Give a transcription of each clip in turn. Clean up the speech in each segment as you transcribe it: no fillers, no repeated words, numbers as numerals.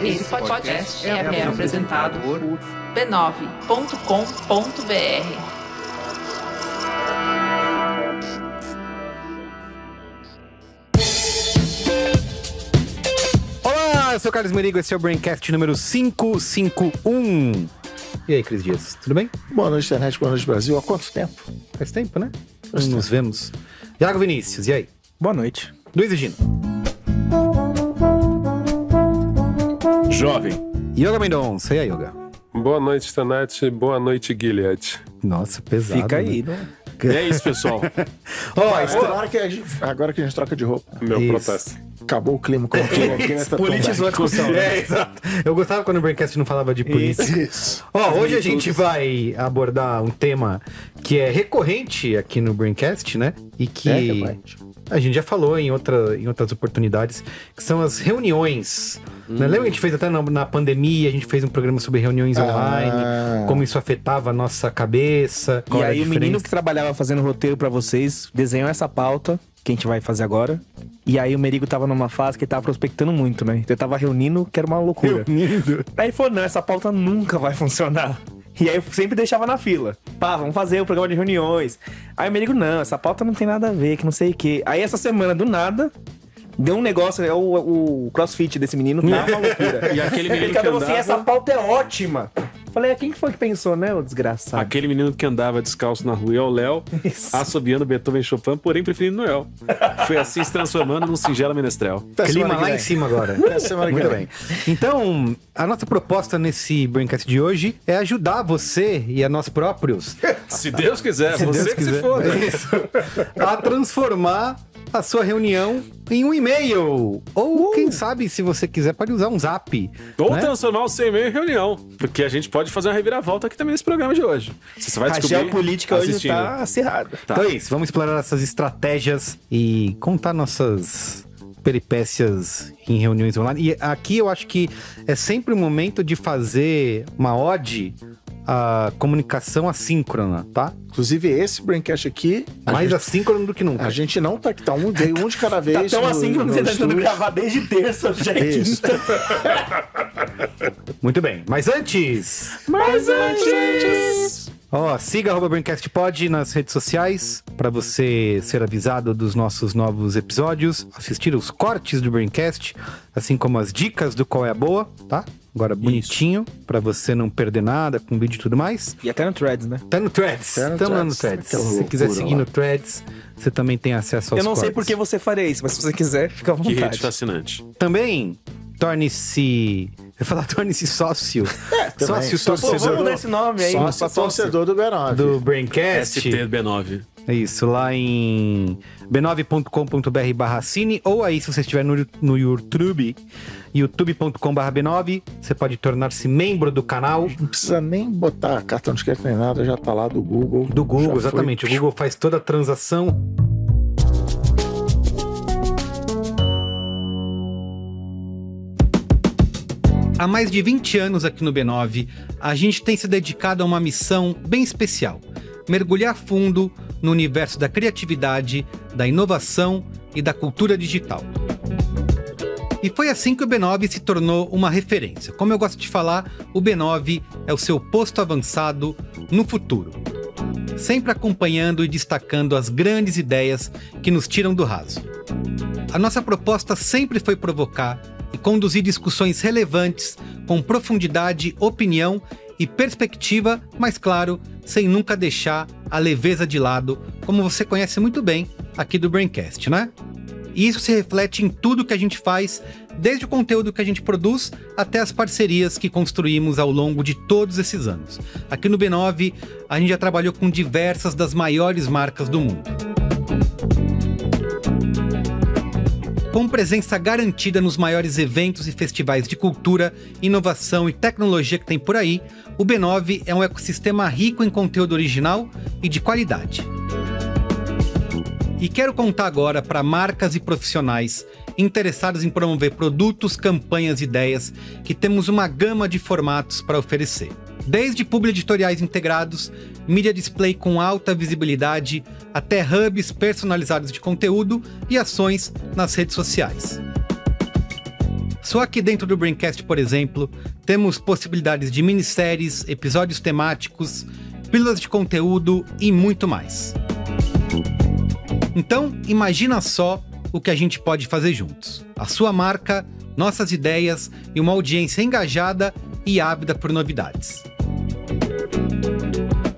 Esse podcast é apresentado por b9.com.br. Olá, eu sou o Carlos Merigo, esse é o Braincast número 551. E aí, Cris Dias, tudo bem? Boa noite, internet, boa noite, Brasil. Há quanto tempo? Faz tempo, né? Nos vemos. Iago Vinícius, e aí? Boa noite. Luiz e Gino. Jovem. Yoga Mendonça, e aí, Yoga? Boa noite, Tanate. Boa noite, Gilead. Nossa, pesado. Fica aí, né? E é isso, pessoal. Agora que a gente troca de roupa. Meu Isso. protesto. Acabou o clima com o clima. Politizou a discussão. É, exato. Eu gostava quando o Braincast não falava de polícia. Isso. Ó, hoje a gente vai abordar um tema que é recorrente aqui no Braincast, né? E que a gente já falou em outras oportunidades, que são as reuniões. Né? Lembra que a gente fez até na pandemia, a gente fez um programa sobre reuniões online, como isso afetava a nossa cabeça. E aí o menino que trabalhava fazendo roteiro pra vocês desenhou essa pauta, que a gente vai fazer agora. E aí o Merigo tava numa fase que ele tava prospectando muito, né? Então ele tava reunindo, que era uma loucura. Aí ele falou, não, essa pauta nunca vai funcionar. E aí eu sempre deixava na fila. Pá, vamos fazer o programa de reuniões. Aí o Merigo, não, essa pauta não tem nada a ver, que não sei o quê. Aí essa semana, do nada, deu um negócio, o crossfit desse menino tá uma loucura. E aquele menino que Assim, andava... essa pauta é ótima. Falei, quem que foi que pensou, né, ô desgraçado? Aquele menino que andava descalço na rua é o Léo, assobiando Beethoven e Chopin, porém preferindo Noel. Foi assim se transformando num singelo menestrel. Clima lá em cima agora. Muito bem. Então, a nossa proposta nesse Braincast de hoje é ajudar você e a nós próprios, Se Deus quiser, se você Deus que quiser, se foda. isso, a transformar a sua reunião em um e-mail. Ou, quem sabe, se você quiser, pode usar um zap. Ou né? transformar o seu e-mail em reunião. Porque a gente pode fazer uma reviravolta aqui também nesse programa de hoje. Você vai A descobrir geopolítica hoje assistindo. tá acirrada. Tá. Então é isso, vamos explorar essas estratégias e contar nossas peripécias em reuniões online. E aqui eu acho que é sempre o momento de fazer uma ode à comunicação assíncrona, tá? Inclusive, esse Braincast aqui, Mais assíncrono do que nunca. a gente não tá aqui, veio um de cada vez. Tá tão assim que no você tá tentando estúdio. gravar desde terça, já é Isso. quinta. Muito bem, mas antes... Ó, siga @BraincastPod nas redes sociais para você ser avisado dos nossos novos episódios, assistir os cortes do Braincast, assim como as dicas do Qual é a Boa, tá? Agora bonitinho, para você não perder nada com vídeo e tudo mais. E até no Threads, né? Tá no Threads, Tá no estamos lá no Threads. Threads. Aquela Se você quiser loucura seguir lá. no Threads, você também tem acesso aos Eu não sei cortes. por que você faria isso, mas se você quiser, fica à Que rede vontade. fascinante. Também, torne-se... Eu ia falar torne-se sócio. Sócio Pô, torcedor vamos mudar esse nome aí. Sócio torcedor do B9. do Braincast. STB9. É isso, lá em b9.com.br/cine, ou aí se você estiver no YouTube, youtube.com/b9, você pode tornar-se membro do canal. Não precisa nem botar cartão de crédito nem nada, já tá lá do Google. Do Google, Já foi. exatamente. O Google faz toda a transação. Há mais de 20 anos aqui no B9, a gente tem se dedicado a uma missão bem especial: mergulhar fundo no universo da criatividade, da inovação e da cultura digital. E foi assim que o B9 se tornou uma referência. Como eu gosto de falar, o B9 é o seu posto avançado no futuro, sempre acompanhando e destacando as grandes ideias que nos tiram do raso. A nossa proposta sempre foi provocar e conduzir discussões relevantes com profundidade, opinião e perspectiva, mas claro, sem nunca deixar a leveza de lado, como você conhece muito bem aqui do Braincast, né? E isso se reflete em tudo que a gente faz, desde o conteúdo que a gente produz até as parcerias que construímos ao longo de todos esses anos. Aqui no B9, a gente já trabalhou com diversas das maiores marcas do mundo. Com presença garantida nos maiores eventos e festivais de cultura, inovação e tecnologia que tem por aí, o B9 é um ecossistema rico em conteúdo original e de qualidade. E quero contar agora para marcas e profissionais interessados em promover produtos, campanhas e ideias que temos uma gama de formatos para oferecer. Desde publi editoriais integrados, mídia display com alta visibilidade, até hubs personalizados de conteúdo e ações nas redes sociais. Só aqui dentro do Braincast, por exemplo, temos possibilidades de minisséries, episódios temáticos, pílulas de conteúdo e muito mais. Então, imagina só o que a gente pode fazer juntos. A sua marca, nossas ideias e uma audiência engajada e ávida por novidades.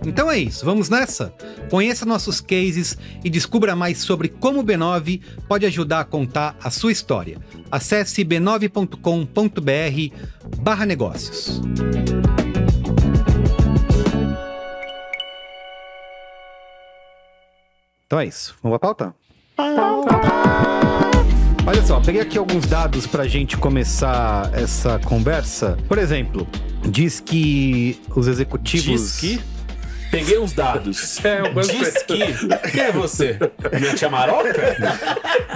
Então é isso, vamos nessa? Conheça nossos cases e descubra mais sobre como o B9 pode ajudar a contar a sua história. Acesse b9.com.br/negócios. Então é isso, vamos pra pauta? Olha só, peguei aqui alguns dados pra gente começar essa conversa. Por exemplo, diz que os executivos... Diz que? Peguei uns dados. Diz que... Quem é você? Minha tia Maroca?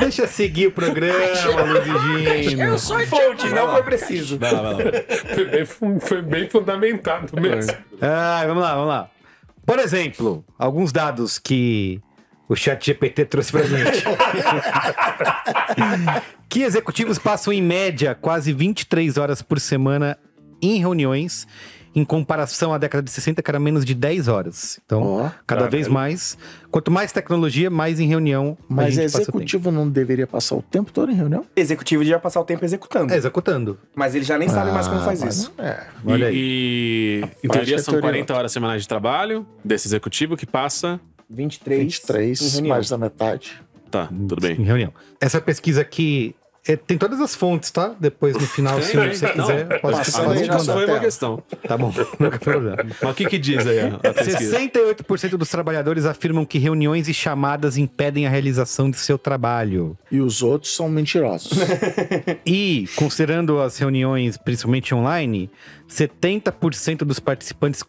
Deixa seguir o programa, Luizigino. Eu sou fonte, não foi preciso. Vai lá. Foi bem fundamentado mesmo. Vamos lá. Por exemplo, alguns dados que o ChatGPT trouxe pra gente. Que executivos passam em média quase 23 horas por semana em reuniões, em comparação à década de 60, que era menos de 10 horas. Então, cada vez mais. Quanto mais tecnologia, mais em reunião. Mas a gente executivo não deveria passar o tempo todo em reunião? Executivo devia passar o tempo executando. Executando. Mas ele já nem sabe mais como faz isso. Olha aí. E em teoria são 40 horas semanais de trabalho desse executivo que passa... 23 mais da metade. Tá, tudo bem. Em reunião. Essa pesquisa aqui tem todas as fontes, tá? Depois no final, se você quiser, pode Isso foi uma questão. Tá bom, não tem problema. Mas o que diz aí a pesquisa? 68% dos trabalhadores afirmam que reuniões e chamadas impedem a realização de seu trabalho. E os outros são mentirosos. E, considerando as reuniões, principalmente online, 70% dos participantes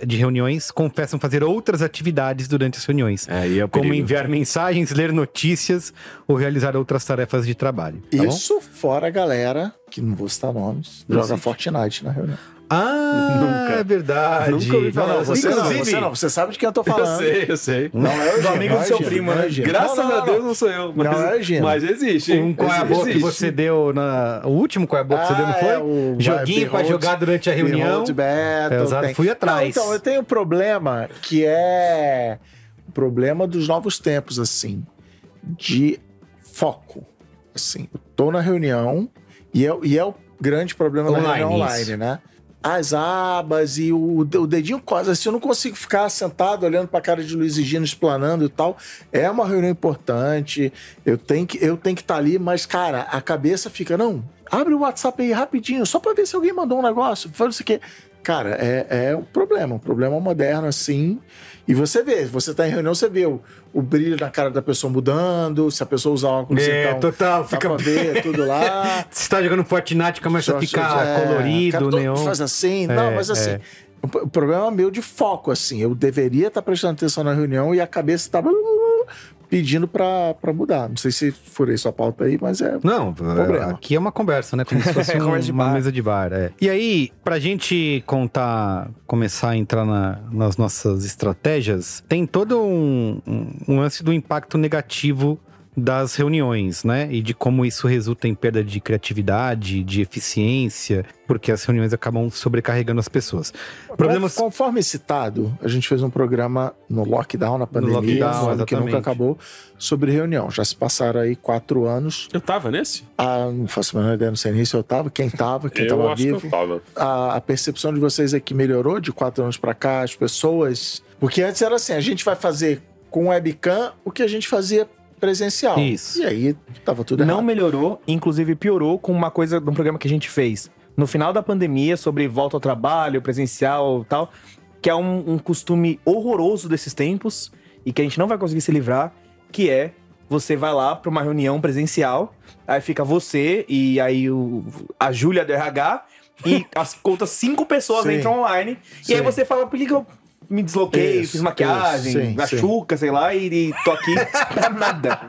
de reuniões confessam fazer outras atividades durante as reuniões. Como enviar mensagens, ler notícias ou realizar outras tarefas de trabalho. Tá Isso bom? Fora a galera, que não vou citar nomes, joga Fortnite na reunião. Nunca. É verdade. Nunca ouvi falar. Você sabe de quem eu tô falando. Eu sei. Não é o amigo do seu primo, né? Graças a Deus não sou eu. Mas, não é o Gino. Mas existe. Qual é a boa que você deu o último qual é a boa que você deu, não foi? O joguinho pra jogar durante a reunião. Fui atrás. Então, eu tenho um problema que é o problema dos novos tempos, assim, de foco. Assim, eu tô na reunião e é o grande problema da reunião online, né? As abas e o dedinho quase assim, eu não consigo ficar sentado olhando pra cara de Luiz e Gino explanando e tal. É uma reunião importante, eu tenho que estar ali, mas, cara, a cabeça fica, não, abre o WhatsApp aí rapidinho, só pra ver se alguém mandou um negócio, faz isso aqui. Cara, é um problema moderno, assim. E você vê, você tá em reunião, você vê o brilho na cara da pessoa mudando, se a pessoa usar óculos, então... total, fica pra ver tudo lá. Você tá jogando Fortnite, começa a ficar colorido, cara, neon. Faz assim, mas assim... O problema é meu de foco, assim. Eu deveria estar prestando atenção na reunião e a cabeça tá pedindo pra mudar. Não sei se furei sua pauta aí, mas é problema. Aqui é uma conversa, né? Como se fosse uma mesa de bar. E aí, pra gente começar a entrar nas nossas estratégias, tem todo um lance do impacto negativo das reuniões, né? E de como isso resulta em perda de criatividade, de eficiência, porque as reuniões acabam sobrecarregando as pessoas. Conforme citado, a gente fez um programa no lockdown, na pandemia, no ano que nunca acabou, sobre reunião. Já se passaram aí 4 anos. Eu tava nesse? Não faço a menor ideia, não sei nem se eu tava, quem tava vivo. Que eu tava. A percepção de vocês é que melhorou de 4 anos pra cá, as pessoas... Porque antes era assim, a gente vai fazer com webcam o que a gente fazia presencial. Isso. E aí tava tudo errado. Não melhorou, inclusive piorou com uma coisa de um programa que a gente fez no final da pandemia sobre volta ao trabalho, presencial e tal, que é um costume horroroso desses tempos e que a gente não vai conseguir se livrar, que é você vai lá para uma reunião presencial, aí fica você e aí a Júlia do RH e as outras 5 pessoas entram online e aí você fala, por que eu me desloquei, fiz maquiagem, machuca, sei lá, e tô aqui pra nada.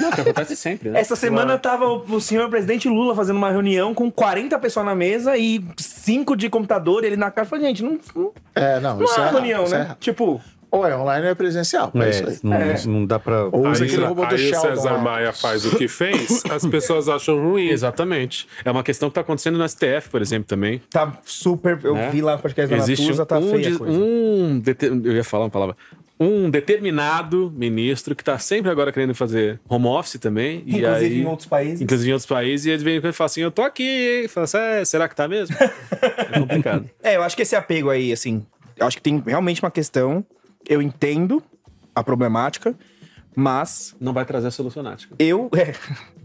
Não, que acontece sempre, né? Essa semana tava o senhor presidente Lula fazendo uma reunião com 40 pessoas na mesa e 5 de computador, ele na cara falou, gente, não isso é reunião, né? Tipo... Ou é online ou é presencial. É isso aí. Não dá pra... Ou usa aquele robô do Aí o Sheldon César lá. Maia faz o que fez, as pessoas acham ruim. Exatamente. É uma questão que tá acontecendo no STF, por exemplo, também. Tá super... Eu vi lá no podcast da Existe Natuza, tá feia a coisa. eu ia falar uma palavra. Um determinado ministro que tá sempre agora querendo fazer home office também. Inclusive e aí, em outros países. Inclusive em outros países. E eles vêm e falam assim, eu tô aqui, hein? Fala assim, será que tá mesmo? É complicado. Eu acho que esse apego aí, assim... Eu acho que tem realmente uma questão... Eu entendo a problemática, mas... Não vai trazer a solucionática.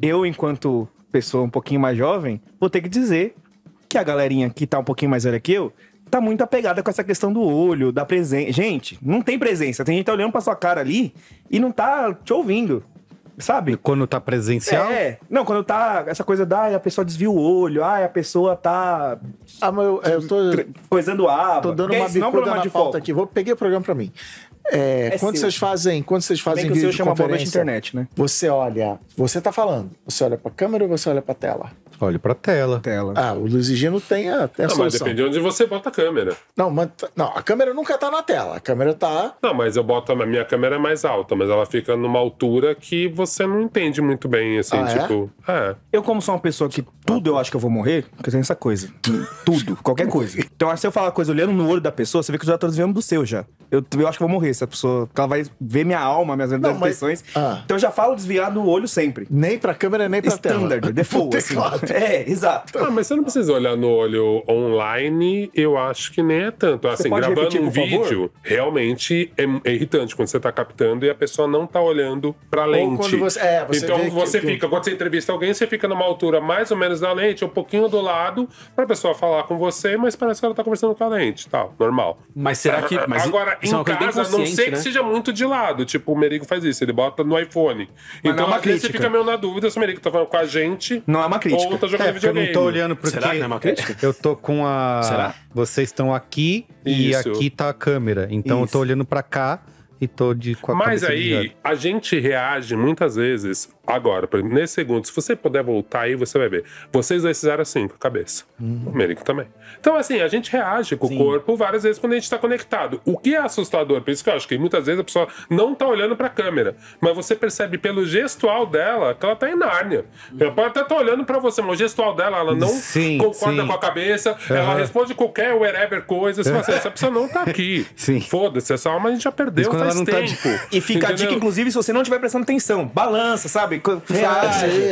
Eu, enquanto pessoa um pouquinho mais jovem, vou ter que dizer que a galerinha que tá um pouquinho mais velha que eu tá muito apegada com essa questão do olho, da presença. Gente, não tem presença. Tem gente que tá olhando pra sua cara ali e não tá te ouvindo. Sabe? Quando tá presencial? Não, quando tá essa coisa da a pessoa desvia o olho, a pessoa tá Mas eu tô... coisando aba. Tô dando Porque uma isso não é um bicuda problema na de pauta foco. aqui. Peguei o programa pra mim. Quando seu. vocês fazem Bem que o seu vídeo de chama Boba de conferência, internet, né? você tá falando, você olha pra câmera ou você olha pra tela? Olha pra tela. O Luiz e Gino tem a Não, mas solução. depende de onde você bota a câmera. Não, a câmera nunca tá na tela. A câmera tá... Não, mas eu boto a minha câmera é mais alta, mas ela fica numa altura que você não entende muito bem, assim, tipo... Eu, como sou uma pessoa que tudo eu acho que eu vou morrer, porque tem essa coisa. Tudo, qualquer coisa. Então, se eu falar coisa olhando no olho da pessoa, você vê que eu já tô desviando do seu já. Eu acho que eu vou morrer, essa pessoa. Porque ela vai ver minha alma, minhas verdadeiras intenções. Então eu já falo desviar do olho sempre. Nem pra câmera, nem pra Standard, tela. default, assim. Exato. Ah, mas você não precisa olhar no olho online, eu acho que nem é tanto. Assim, pode gravando repetir, um por favor? vídeo, realmente é irritante quando você tá captando e a pessoa não tá olhando pra lente. quando você então vê você que- fica, quando você entrevista alguém, você fica numa altura mais ou menos da lente, um pouquinho do lado, pra pessoa falar com você, mas parece que ela tá conversando com a lente, tal, normal. Mas será que... Mas Agora, isso é em uma coisa bem casa, a não consciente, sei né? que seja muito de lado. Tipo, o Merigo faz isso, ele bota no iPhone. Mas não Então, é uma às vezes, você crítica. fica meio na dúvida se o Merigo tá falando com a gente Não é uma crítica. ou tá jogando Porque eu videogame. não tô olhando porque... Será que não é uma crítica? Eu tô com a... Será? Vocês estão aqui e Isso. aqui tá a câmera. Então eu tô olhando pra cá e tô com a Mas cabeça aí, desviada. a gente reage muitas vezes. Agora, por exemplo, nesse segundo, se você puder voltar aí, você vai ver. Vocês dois fizeram assim com a cabeça. O Merigo também. Então, assim, a gente reage com o corpo várias vezes quando a gente tá conectado. O que é assustador? Por isso que eu acho que muitas vezes a pessoa não tá olhando pra câmera. Mas você percebe pelo gestual dela que ela tá em Nárnia. Ela pode até estar olhando pra você, mas o gestual dela, ela não Sim, concorda sim. com a cabeça. Ela responde qualquer wherever coisa. Você fala assim, essa pessoa não tá aqui. Sim. Foda-se, essa alma a gente já perdeu Mas quando faz ela não tá tempo. E fica a Entendeu? dica, inclusive, se você não estiver prestando atenção. Balança, sabe? Reage.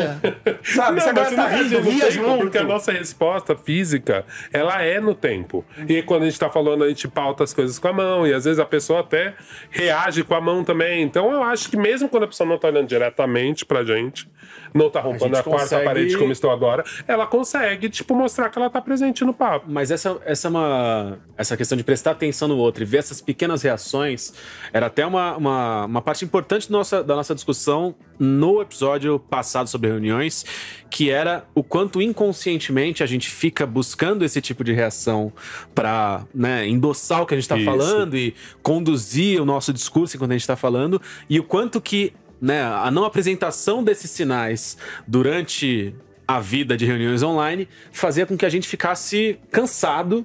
Sabe? Se a Não, mas galera você tá não rindo, reage no ria tempo, junto. porque a nossa resposta física, ela é no tempo. E quando a gente tá falando, a gente pauta as coisas com a mão, e às vezes a pessoa até reage com a mão também. Então eu acho que mesmo quando a pessoa não tá olhando diretamente pra gente, não tá rompendo a quarta consegue- parede como estou agora, ela consegue, tipo, mostrar que ela tá presente no papo. Mas essa questão de prestar atenção no outro e ver essas pequenas reações era até uma parte importante da nossa discussão no episódio passado sobre reuniões, que era o quanto inconscientemente a gente fica buscando esse tipo de reação pra, né, endossar o que a gente tá Isso. falando e conduzir o nosso discurso enquanto a gente tá falando, e o quanto que, né, a não apresentação desses sinais durante a vida de reuniões online fazia com que a gente ficasse cansado,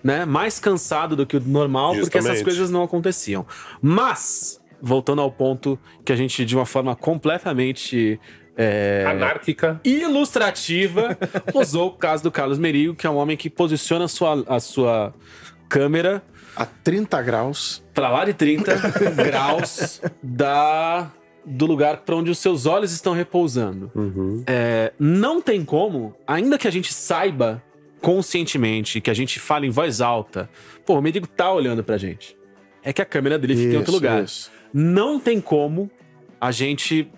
né? Mais cansado do que o normal, porque essas Justamente. coisas não aconteciam. Mas, voltando ao ponto que a gente, de uma forma completamente Anárquica. ilustrativa, usou o caso do Carlos Merigo, que é um homem que posiciona a sua câmera A 30 graus. pra lá de 30 graus do lugar para onde os seus olhos estão repousando. Não tem como, ainda que a gente saiba conscientemente, que a gente fale em voz alta, pô, o Merigo tá olhando pra gente. É que a câmera dele fica em outro lugar. Isso. Não tem como a gente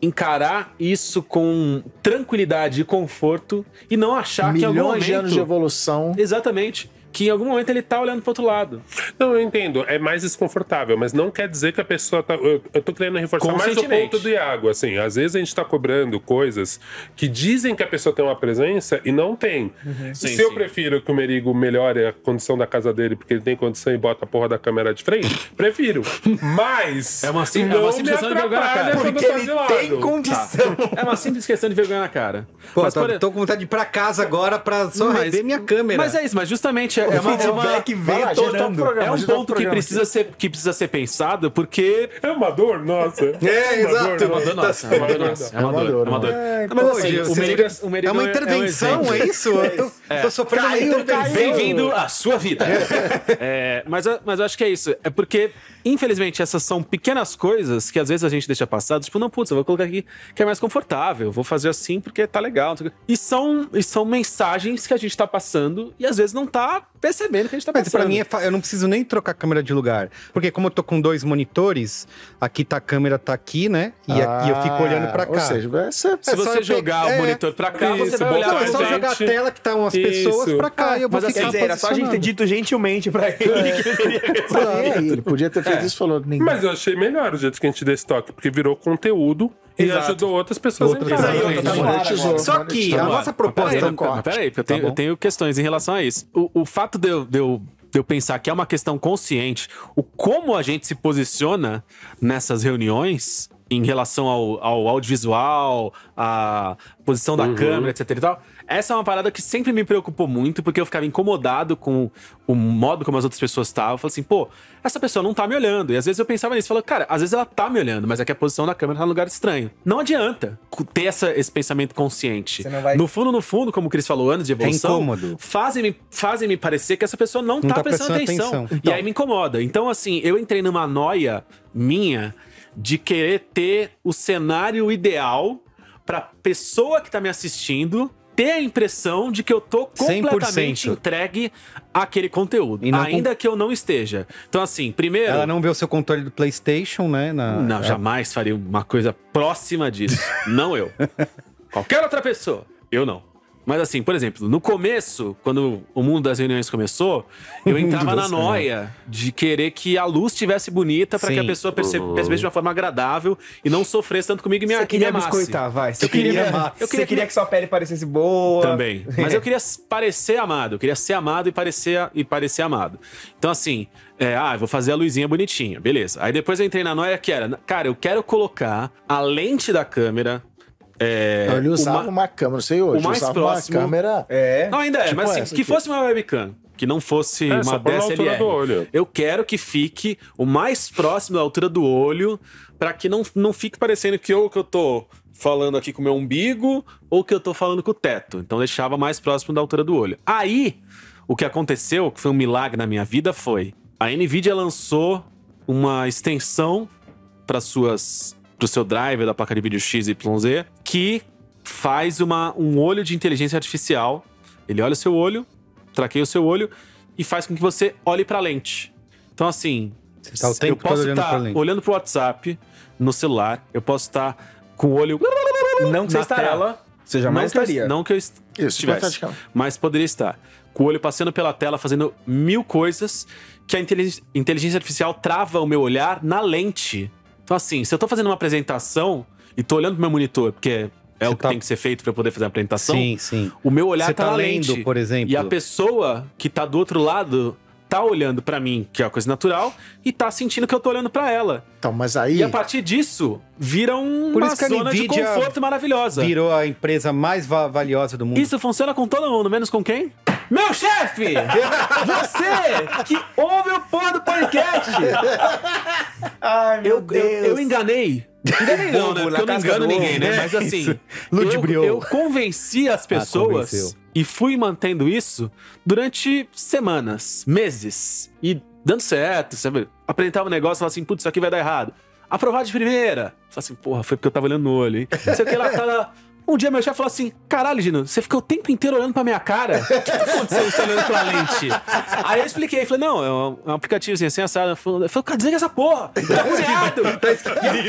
encarar isso com tranquilidade e conforto e não achar que em algum Milhões de anos de momento... evolução. Exatamente. Que em algum momento ele tá olhando pro outro lado. Não, eu entendo. É mais desconfortável, mas não quer dizer que a pessoa tá... Eu tô querendo reforçar mais o Conscientemente. ponto do Iago, assim. Às vezes a gente tá cobrando coisas que dizem que a pessoa tem uma presença e não tem. Sim, Se eu sim. prefiro que o Merigo melhore a condição da casa dele porque ele tem condição e bota a porra da câmera de frente, prefiro. Mas É uma simples não questão me de vergonha na cara. atrapalha quando Porque tá ele de lado. tem condição. É uma simples questão de vergonha na cara. Pô, Mas, por- tô com vontade de ir pra casa agora pra só rever minha câmera. Mas é isso, mas justamente Exatamente. É uma feedback Vai veio lá, gente, tá no torando. programa, É um a gente tá no ponto que programa precisa ser pensado, porque É uma dor, nossa. É, exato. é uma dor nossa. É uma dor nossa. É uma dor. Mas assim, Pô, o Merigo É uma intervenção, é isso? Eu tô sofrendo uma intervenção. Bem-vindo à sua vida. Mas eu acho que é isso. É porque, infelizmente, essas são pequenas coisas que às vezes a gente deixa passar. Tipo, não, putz, eu vou colocar aqui que é mais confortável. Vou fazer assim porque tá legal. E são mensagens que a gente tá passando e às vezes não tá percebendo que a gente tá Mas passando. pra mim, eu não preciso nem trocar a câmera de lugar. Porque como eu tô com 2 monitores, aqui tá a câmera, tá aqui, né? E aqui eu fico olhando pra cá. Ou seja, Se só você eu jogar pegar- o monitor pra cá, Isso, você vai olhar Não, é mais só gente. jogar a tela que tá umas pessoas Isso. pra cá e eu vou Mas ficar Quer dizer, era só a gente ter posicionando. dito gentilmente pra ele que ele queria Tá, ele podia ter feito isso e falou: ninguém. Mas eu achei melhor o jeito que a gente deu esse toque, porque virou conteúdo e Exato. ajudou outras pessoas a entrarem. Exatamente. Monetizou, Só que a monetizou. nossa proposta... Mas peraí, porque eu tenho questões em relação a isso. O fato de eu pensar que é uma questão consciente, o como a gente se posiciona nessas reuniões em relação ao audiovisual, à posição da câmera, etc e tal, essa é uma parada que sempre me preocupou muito, porque eu ficava incomodado com o modo como as outras pessoas estavam. Eu falei assim, pô, essa pessoa não tá me olhando. E às vezes eu pensava nisso, falava, cara, às vezes ela tá me olhando, mas é que a posição da câmera tá num lugar estranho. Não adianta ter esse pensamento consciente. Você não vai- No fundo, como o Cris falou, anos de evolução, incômodo. fazem-me parecer que essa pessoa não tá prestando atenção. E aí me incomoda. Então, assim, eu entrei numa noia minha de querer ter o cenário ideal pra pessoa que tá me assistindo ter a impressão de que eu tô completamente 100%. entregue àquele conteúdo, E não ainda que eu não esteja. Então, assim, primeiro... Ela não vê o seu controle do PlayStation, né? Não, jamais faria uma coisa próxima disso. Não eu. Qualquer outra pessoa. Eu não. Mas assim, por exemplo, no começo, quando o mundo das reuniões começou, eu entrava na noia de querer que a luz estivesse bonita pra que a Sim. pessoa percebesse de uma forma agradável e não sofresse tanto comigo e me Você queria amasse. biscoitar, vai. Eu queria Você queria que sua pele parecesse boa. também. Mas eu queria parecer amado. Eu queria ser amado e parecer amado. Então, assim, eu vou fazer a luzinha bonitinha. Beleza. Aí depois eu entrei na noia que era, cara, eu quero colocar a lente da câmera. Ele usava uma câmera, não sei hoje. o mais usava próximo- uma câmera. Não, ainda é, Tipo mas assim, essa que aqui. fosse uma webcam. Que não fosse só uma pôr na altura DSLR. do olho. Eu quero que fique o mais próximo da altura do olho, pra que não fique parecendo que eu tô falando aqui com o meu umbigo ou que eu tô falando com o teto. Então deixava mais próximo da altura do olho. Aí, o que aconteceu, que foi um milagre na minha vida, foi a NVIDIA lançou uma extensão pro seu driver da placa de vídeo XYZ que faz um olho de inteligência artificial. Ele olha o seu olho, traqueia o seu olho e faz com que você olhe pra lente. Então, assim, tá o tempo eu posso todo olhando pra estar lente. olhando pro WhatsApp no celular, eu posso estar com o olho Não que você na estará. tela. Você jamais estaria. Não que eu Isso, estivesse, praticamente. mas poderia estar. Com o olho passando pela tela, fazendo 1000 coisas que a inteligência artificial trava o meu olhar na lente. Então, assim, se eu tô fazendo uma apresentação e tô olhando pro meu monitor, porque é o que tem que ser feito pra eu poder fazer a apresentação, Sim. o meu olhar Você tá tá na lendo, lente. por exemplo. E a pessoa que tá do outro lado tá olhando pra mim, que é uma coisa natural, e tá sentindo que eu tô olhando pra ela. Então, mas aí. E a partir disso, vira Por uma isso que a zona de NVIDIA conforto maravilhosa. Virou a empresa mais valiosa do mundo. Isso funciona com todo mundo, menos com quem? Meu chefe! Você que ouve o porra do podcast! Ai, meu Eu enganei. Enganei não, né? Bobo, Porque eu na não casca engano do ovo, ninguém, né? né? Mas assim, Isso. Ludibriou. eu convenci as pessoas convenceu. e fui mantendo isso durante semanas, meses. E dando certo, sabe? Apresentava um negócio e falava assim, putz, isso aqui vai dar errado. Aprovar de primeira. Falei assim, porra, foi porque eu tava olhando no olho, hein? Sei o que lá, tá. Um dia meu chefe falou assim, caralho, Gino, você ficou o tempo inteiro olhando pra minha cara? O que aconteceu você olhando pra lente? Aí eu expliquei, falei, não, é um aplicativo assim, assado. Eu falei, cara, desliga essa porra! Tá agoniado!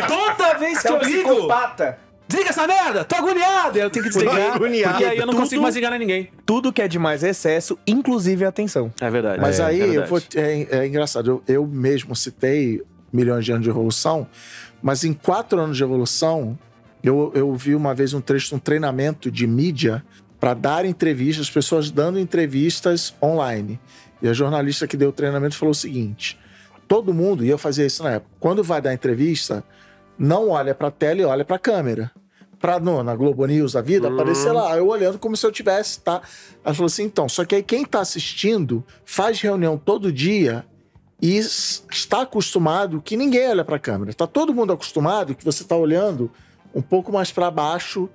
Toda vez que Você é um eu ligo, psicopata. desliga essa merda! Tô agoniado! Eu tenho que desligar, Agoniado. porque aí eu não Tudo- consigo mais enganar ninguém. Tudo que é demais é excesso, inclusive a atenção. É verdade. Mas aí, verdade. eu vou. É engraçado, eu mesmo citei milhões de anos de evolução, mas em 4 anos de evolução, eu vi uma vez um treinamento de mídia para dar entrevistas, as pessoas dando entrevistas online. E a jornalista que deu o treinamento falou o seguinte: todo mundo, e eu fazia isso na época, quando vai dar entrevista, não olha para a tela e olha para a câmera. na Globo News da vida, aparecer lá, eu olhando como se eu tivesse, tá? Ela falou assim, então, só que aí quem tá assistindo faz reunião todo dia e está acostumado que ninguém olha pra câmera. Tá todo mundo acostumado que você tá olhando um pouco mais para baixo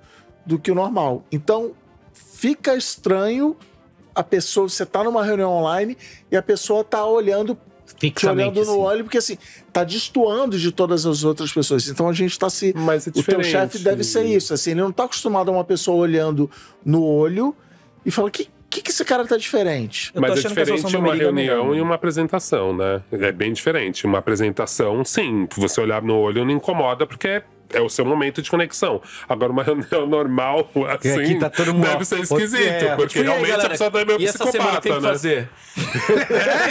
do que o normal. Então, fica estranho a pessoa, você tá numa reunião online e a pessoa tá olhando Fixamente, no olho, porque assim, tá destoando de todas as outras pessoas. Então a gente tá se... Mas é o teu diferente. chefe deve ser isso, assim, ele não tá acostumado a uma pessoa olhando no olho e fala, que esse cara tá diferente? Eu tô Mas é achando que a diferente situação do uma Merigo é reunião melhor, e uma apresentação, né? É bem diferente. Uma apresentação, sim, você olhar no olho não incomoda, porque é o seu momento de conexão. Agora, uma reunião normal, assim, aqui tá todo mundo- deve ser esquisito, porque E aí, realmente galera, a pessoa tá meio e essa semana psicopata, tem que né? fazer?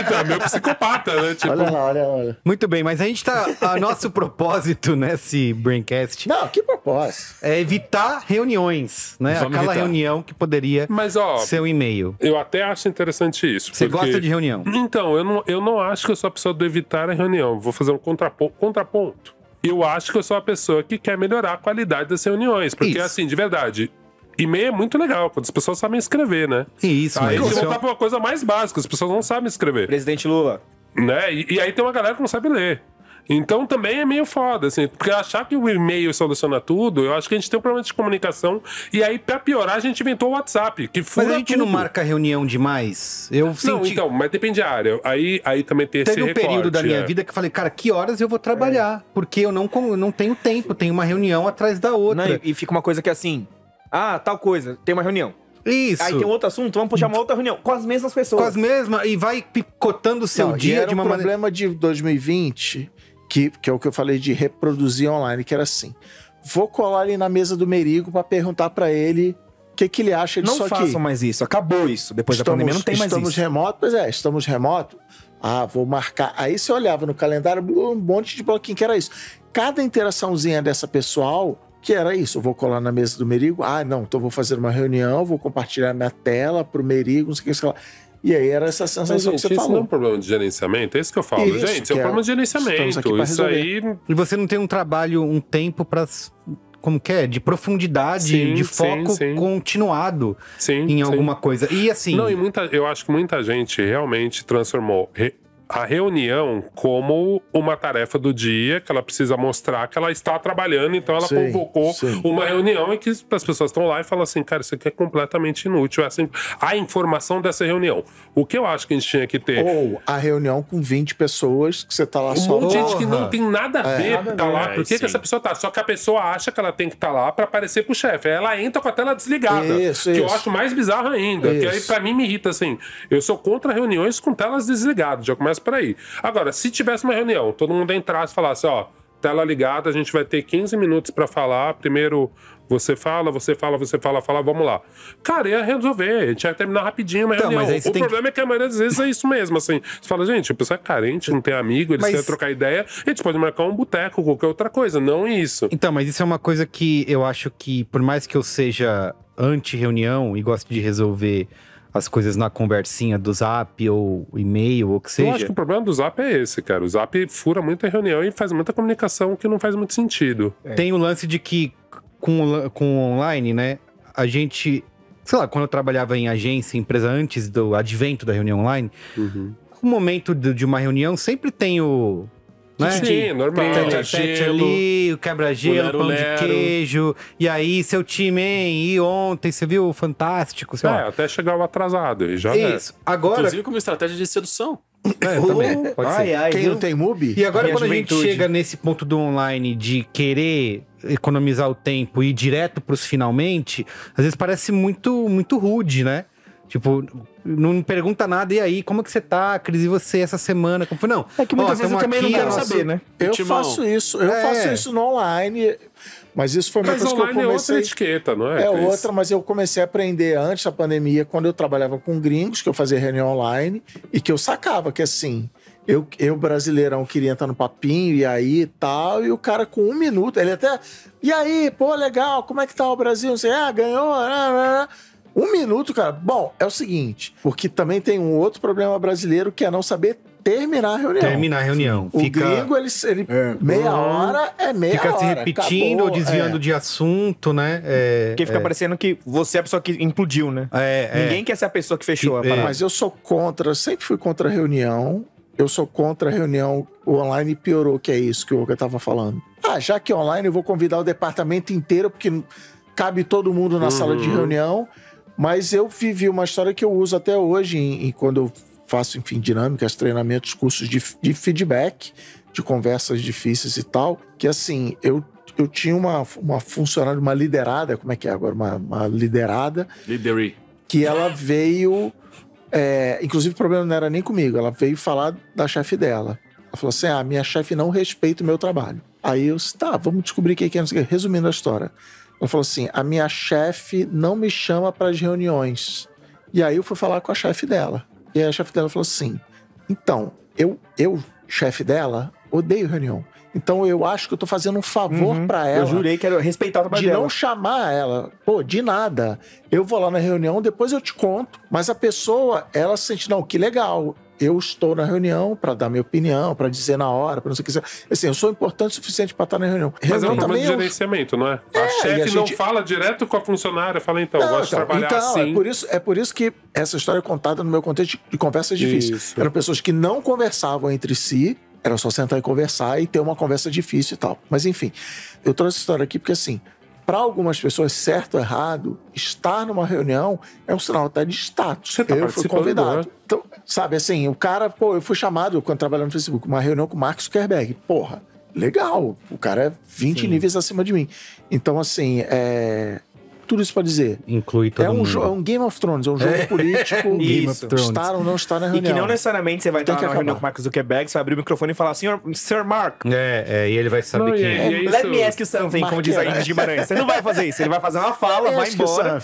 Então, é meio psicopata, né? Tipo, Olha. Muito bem, mas a gente tá... Nosso propósito nesse Braincast Não, que propósito. é evitar reuniões, né? Vamos Aquela evitar. reunião que poderia mas, ó, ser um e-mail. eu até acho interessante isso. Você porque- gosta de reunião? Então, eu não acho que eu sou a pessoa do evitar a reunião. Vou fazer um contraponto. Eu acho que eu sou a pessoa que quer melhorar a qualidade das reuniões. Porque, Isso. assim, de verdade, e-mail é muito legal, quando as pessoas sabem escrever, né? Isso, Aí mas eu isso vou é voltar pra uma coisa mais básica, as pessoas não sabem escrever, Presidente Lula. né? E aí tem uma galera que não sabe ler. Então também é meio foda, assim, porque achar que o e-mail soluciona tudo, eu acho que a gente tem um problema de comunicação, e aí pra piorar a gente inventou o WhatsApp, que fura Mas a gente tudo. não marca reunião demais? Eu Não, senti... então, mas depende da área. Aí também tem esse Teve um recorte. período da minha é. vida que eu falei, cara, que horas eu vou trabalhar? Porque eu não tenho tempo, tenho uma reunião atrás da outra. Não, e fica uma coisa que é assim, tal coisa, tem uma reunião. Isso. Aí tem outro assunto, vamos puxar uma outra reunião, com as mesmas pessoas. Com as mesmas, e vai picotando o seu Não, e dia era de uma um maneira... problema de 2020, que é o que eu falei de reproduzir online, que era assim, vou colar ali na mesa do Merigo pra perguntar pra ele o que ele acha disso Não aqui. façam mais isso, acabou isso. Depois da pandemia não tem mais Estamos isso. remoto? Pois é, estamos remoto. Vou marcar. Aí você olhava no calendário, um monte de bloquinho que era isso. Cada interaçãozinha dessa pessoal, que era isso. Eu vou colar na mesa do Merigo. Não, então vou fazer uma reunião, vou compartilhar minha tela pro Merigo, não sei o que, sei lá. E aí era essa sensação Mas, gente, que você isso não é falou. um problema de gerenciamento, é isso que eu falo. Isso, Gente, é um que problema de estamos gerenciamento. aqui pra Isso aí. E você não tem um trabalho, um tempo pra... Como que é? De profundidade, Sim, de sim, foco sim. continuado Sim, em sim. alguma coisa. E assim... Não, eu acho que muita gente realmente transformou a reunião como uma tarefa do dia, que ela precisa mostrar que ela está trabalhando, então ela Sim, convocou sim. uma reunião em que as pessoas estão lá e falam assim, cara, isso aqui é completamente inútil, a informação dessa reunião. O que eu acho que a gente tinha que ter... Ou a reunião com 20 pessoas que você tá lá Um só. monte de gente que Porra. não tem nada a ver Nada a tá ver. lá. Por que Sim. essa pessoa tá? Só que a pessoa acha que ela tem que estar lá pra aparecer pro chefe. Aí ela entra com a tela desligada. Isso, que eu isso. acho mais bizarro ainda. Que aí Isso. pra mim me irrita assim. Eu sou contra reuniões com telas desligadas. Já começa por aí. Agora, se tivesse uma reunião, todo mundo entrasse e falasse, ó, tela ligada, a gente vai ter 15 minutos pra falar. Primeiro você fala, vamos lá. Cara, ia resolver, a gente ia terminar rapidinho uma Então, reunião. mas aí você O tem problema é que a maioria das vezes é isso mesmo, assim. Você fala, gente, a pessoa é carente, não tem amigo, eles Mas- querem trocar ideia, a gente pode marcar um boteco, qualquer outra coisa, não isso. Então, mas isso é uma coisa que eu acho que, por mais que eu seja anti-reunião e gosto de resolver as coisas na conversinha do Zap ou e-mail ou o que Eu acho seja... que o problema do Zap é esse, cara. O Zap fura muita reunião e faz muita comunicação que não faz muito sentido. Tem o lance de que com o online, né, a gente... Sei lá, quando eu trabalhava em agência, empresa, antes do advento da reunião online, o momento de uma reunião sempre tem o... Né? Sim, normal. Tete ali, o quebra-gelo, pão de lero-lero. queijo. E aí, seu time, hein? E ontem, você viu o Fantástico? Sei lá. Até chegar o atrasado, e já Isso. Agora... Inclusive como estratégia de sedução. também, pode ser. Quem não tem MUBI? E agora, Minha quando a gente juventude. chega nesse ponto do online de querer economizar o tempo e ir direto pros finalmente, às vezes parece muito, muito rude, né? Tipo, não pergunta nada, e aí, como é que você tá, Cris, e você essa semana? Como foi? Não. É que muitas vezes eu também não quero nosso- saber, né? Eu Timão. faço isso. Eu faço isso no online, mas isso foi uma Mas coisa que eu online é outra comecei... etiqueta, não é? É Cris? outra, mas eu comecei a aprender antes da pandemia, quando eu trabalhava com gringos, que eu fazia reunião online, e que eu sacava que assim, eu brasileirão queria entrar no papinho, e aí e tal, e o cara com 1 minuto, ele até, e aí, pô, legal, como é que tá o Brasil? Não sei, ganhou, 1 minuto, cara. Bom, é o seguinte, porque também tem um outro problema brasileiro, que é não saber terminar a reunião. Terminar a reunião. O gringo, ele meia hora é meia hora. Fica se repetindo acabou, ou desviando de assunto, né? Porque fica parecendo que você é a pessoa que implodiu, né? Ninguém quer ser a pessoa que fechou a parada. Mas eu sou contra, sempre fui contra a reunião. Eu sou contra a reunião. O online piorou, que é isso que o Olga estava falando. Já que é online, eu vou convidar o departamento inteiro, porque cabe todo mundo na sala de reunião. Mas eu vivi uma história que eu uso até hoje, quando eu faço, enfim, dinâmicas, treinamentos, cursos de feedback, de conversas difíceis e tal, que assim, eu tinha uma funcionária, uma liderada, como é que é agora? Uma liderada. Lidery. Que ela veio... inclusive o problema não era nem comigo, ela veio falar da chefe dela. Ela falou assim, minha chefe não respeita o meu trabalho. Aí eu disse, vamos descobrir o que é, não sei o que. Resumindo a história. Ela falou assim, a minha chefe não me chama para as reuniões. E aí eu fui falar com a chefe dela. E aí a chefe dela falou assim, então, eu chefe dela, odeio reunião. Então eu acho que eu tô fazendo um favor pra ela. Eu jurei que era respeitar o trabalho de dela. não chamar ela. De nada. Eu vou lá na reunião, depois eu te conto. Mas a pessoa, ela sente, não, que legal. Eu estou na reunião pra dar minha opinião, pra dizer na hora, pra não sei o que. Assim, eu sou importante o suficiente pra estar na reunião. Mas é um problema de também gerenciamento, não é? A chefe não fala direto com a funcionária, fala, eu gosto de trabalhar assim. É por isso que essa história é contada no meu contexto de conversas difíceis. Eram pessoas que não conversavam entre si, era só sentar e conversar e ter uma conversa difícil e tal. Mas enfim, eu trouxe essa história aqui porque assim, para algumas pessoas, certo ou errado, estar numa reunião é um sinal até de status. Você tá eu fui convidado. Né? Então, sabe, assim, o cara, eu fui chamado, quando trabalhando no Facebook, uma reunião com o Mark Zuckerberg. Porra, legal. O cara é 20 níveis acima de mim. Então, assim, tudo isso pra dizer. Inclui todo mundo. É um Game of Thrones, é um jogo político. Game of Thrones. Estar ou não estar na reunião. E que não necessariamente você vai estar na reunião com o Mark Zuckerberg, você vai abrir o microfone e falar, Sir Mark. E ele vai saber quem é. Let me ask you something, como diz a Ingrid Guimarães. Você não vai fazer isso, ele vai fazer uma fala, vai embora.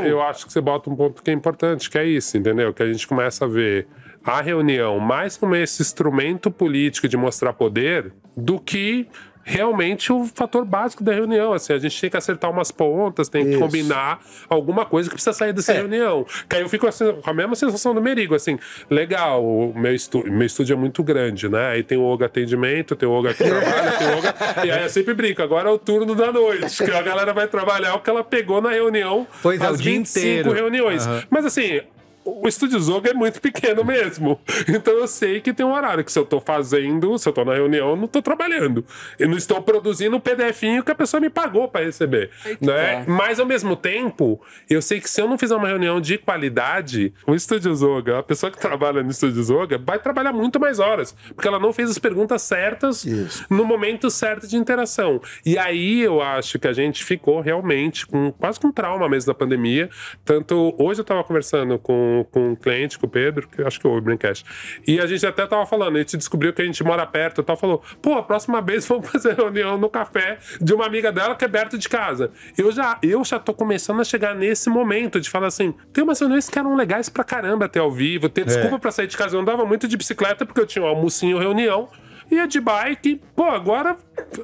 Eu acho que você bota um ponto que é importante, que é isso, entendeu? Que a gente começa a ver a reunião mais como esse instrumento político de mostrar poder do que realmente o fator básico da reunião. Assim, a gente tem que acertar umas pontas, tem que combinar alguma coisa que precisa sair dessa reunião. Que aí eu fico assim, com a mesma sensação do Merigo, assim, legal, o meu estúdio é muito grande, né? Aí tem o Olga Atendimento, tem o Olga que trabalha, tem o Olga... E aí eu sempre brinco, agora é o turno da noite, que a galera vai trabalhar o que ela pegou na reunião, as 25 reuniões. Mas assim... O Estúdio Zoga é muito pequeno mesmo. Então eu sei que tem um horário que se eu tô fazendo, se eu tô na reunião, eu não tô trabalhando. Eu não estou produzindo o PDFinho que a pessoa me pagou para receber. Né? Mas ao mesmo tempo, eu sei que se eu não fizer uma reunião de qualidade, o Estúdio Zoga, a pessoa que trabalha no Estúdio Zoga, vai trabalhar muito mais horas. Porque ela não fez as perguntas certas no momento certo de interação. E aí eu acho que a gente ficou realmente quase com trauma mesmo da pandemia. Tanto hoje eu tava conversando com um cliente, com o Pedro, que eu acho que ouve o Braincast. E a gente até tava falando, a gente descobriu que a gente mora perto e tal, falou, a próxima vez vamos fazer reunião no café de uma amiga dela que é perto de casa. Eu já tô começando a chegar nesse momento de falar assim, tem umas reuniões que eram legais pra caramba até ao vivo, ter desculpa pra sair de casa, eu andava muito de bicicleta porque eu tinha um almocinho, reunião, ia de bike, agora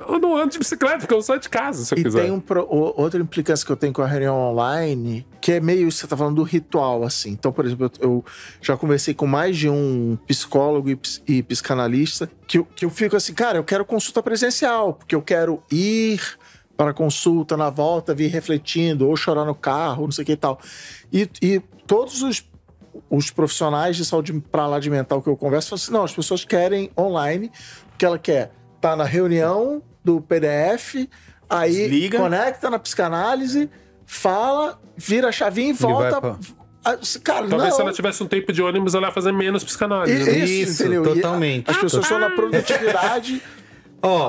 eu não ando de bicicleta, porque eu saio de casa, se eu quiser. E tem outra implicância que eu tenho com a reunião online, que é meio isso que você tá falando do ritual, assim. Então, por exemplo, eu já conversei com mais de um psicólogo e psicanalista, que eu fico assim, cara, eu quero consulta presencial, porque eu quero ir para a consulta, na volta, vir refletindo, ou chorar no carro, não sei o que e tal. E todos os profissionais de saúde para lá de mental que eu converso, falam assim, não, as pessoas querem online, porque ela quer estar na reunião do PDF, aí desliga, conecta na psicanálise, fala, vira a chavinha e volta. Cara, talvez se ela tivesse um tempo de ônibus, ela ia fazer menos psicanálise. Isso, entendeu? Totalmente. As pessoas estão na produtividade.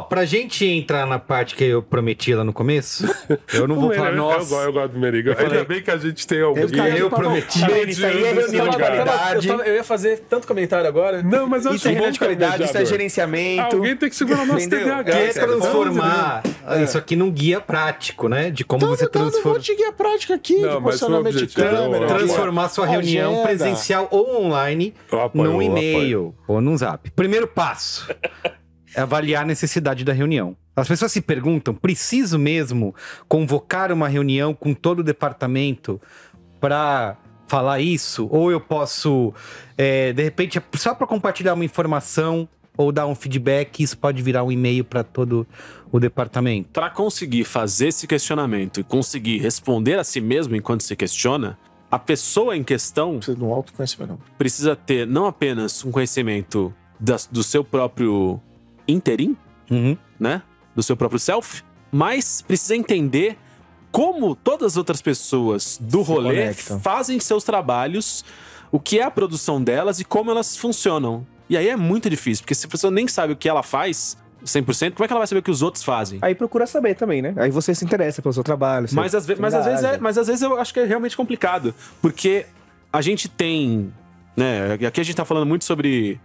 Pra gente entrar na parte que eu prometi lá no começo, eu não vou falar, nossa... Eu gosto do Merigo. Ainda bem que a gente tem algum... Eu prometi. Isso aí é reunião de qualidade. Eu ia fazer tanto comentário agora. Não, mas isso é reunião de qualidade, isso é gerenciamento. Alguém tem que segurar o nosso TDAH. Quer transformar isso aqui num guia prático, né? De como você transforma... um monte de guia prática aqui, de posicionamento de câmera. Transformar sua reunião presencial ou online num e-mail ou num zap. Primeiro passo... é avaliar a necessidade da reunião. As pessoas se perguntam, preciso mesmo convocar uma reunião com todo o departamento para falar isso? Ou eu posso, de repente, só para compartilhar uma informação ou dar um feedback, isso pode virar um e-mail para todo o departamento? Para conseguir fazer esse questionamento e conseguir responder a si mesmo enquanto se questiona, a pessoa em questão Precisa de um autoconhecimento. precisa ter não apenas um conhecimento do seu próprio interim, né? Do seu próprio self, mas precisa entender como todas as outras pessoas do rolê conectam. fazem seus trabalhos, o que é a produção delas e como elas funcionam. E aí é muito difícil, porque se a pessoa nem sabe o que ela faz 100%, como é que ela vai saber o que os outros fazem? Aí procura saber também, né? Aí você se interessa pelo seu trabalho. Mas às vezes eu acho que é realmente complicado, porque a gente tem, né, aqui a gente tá falando muito sobre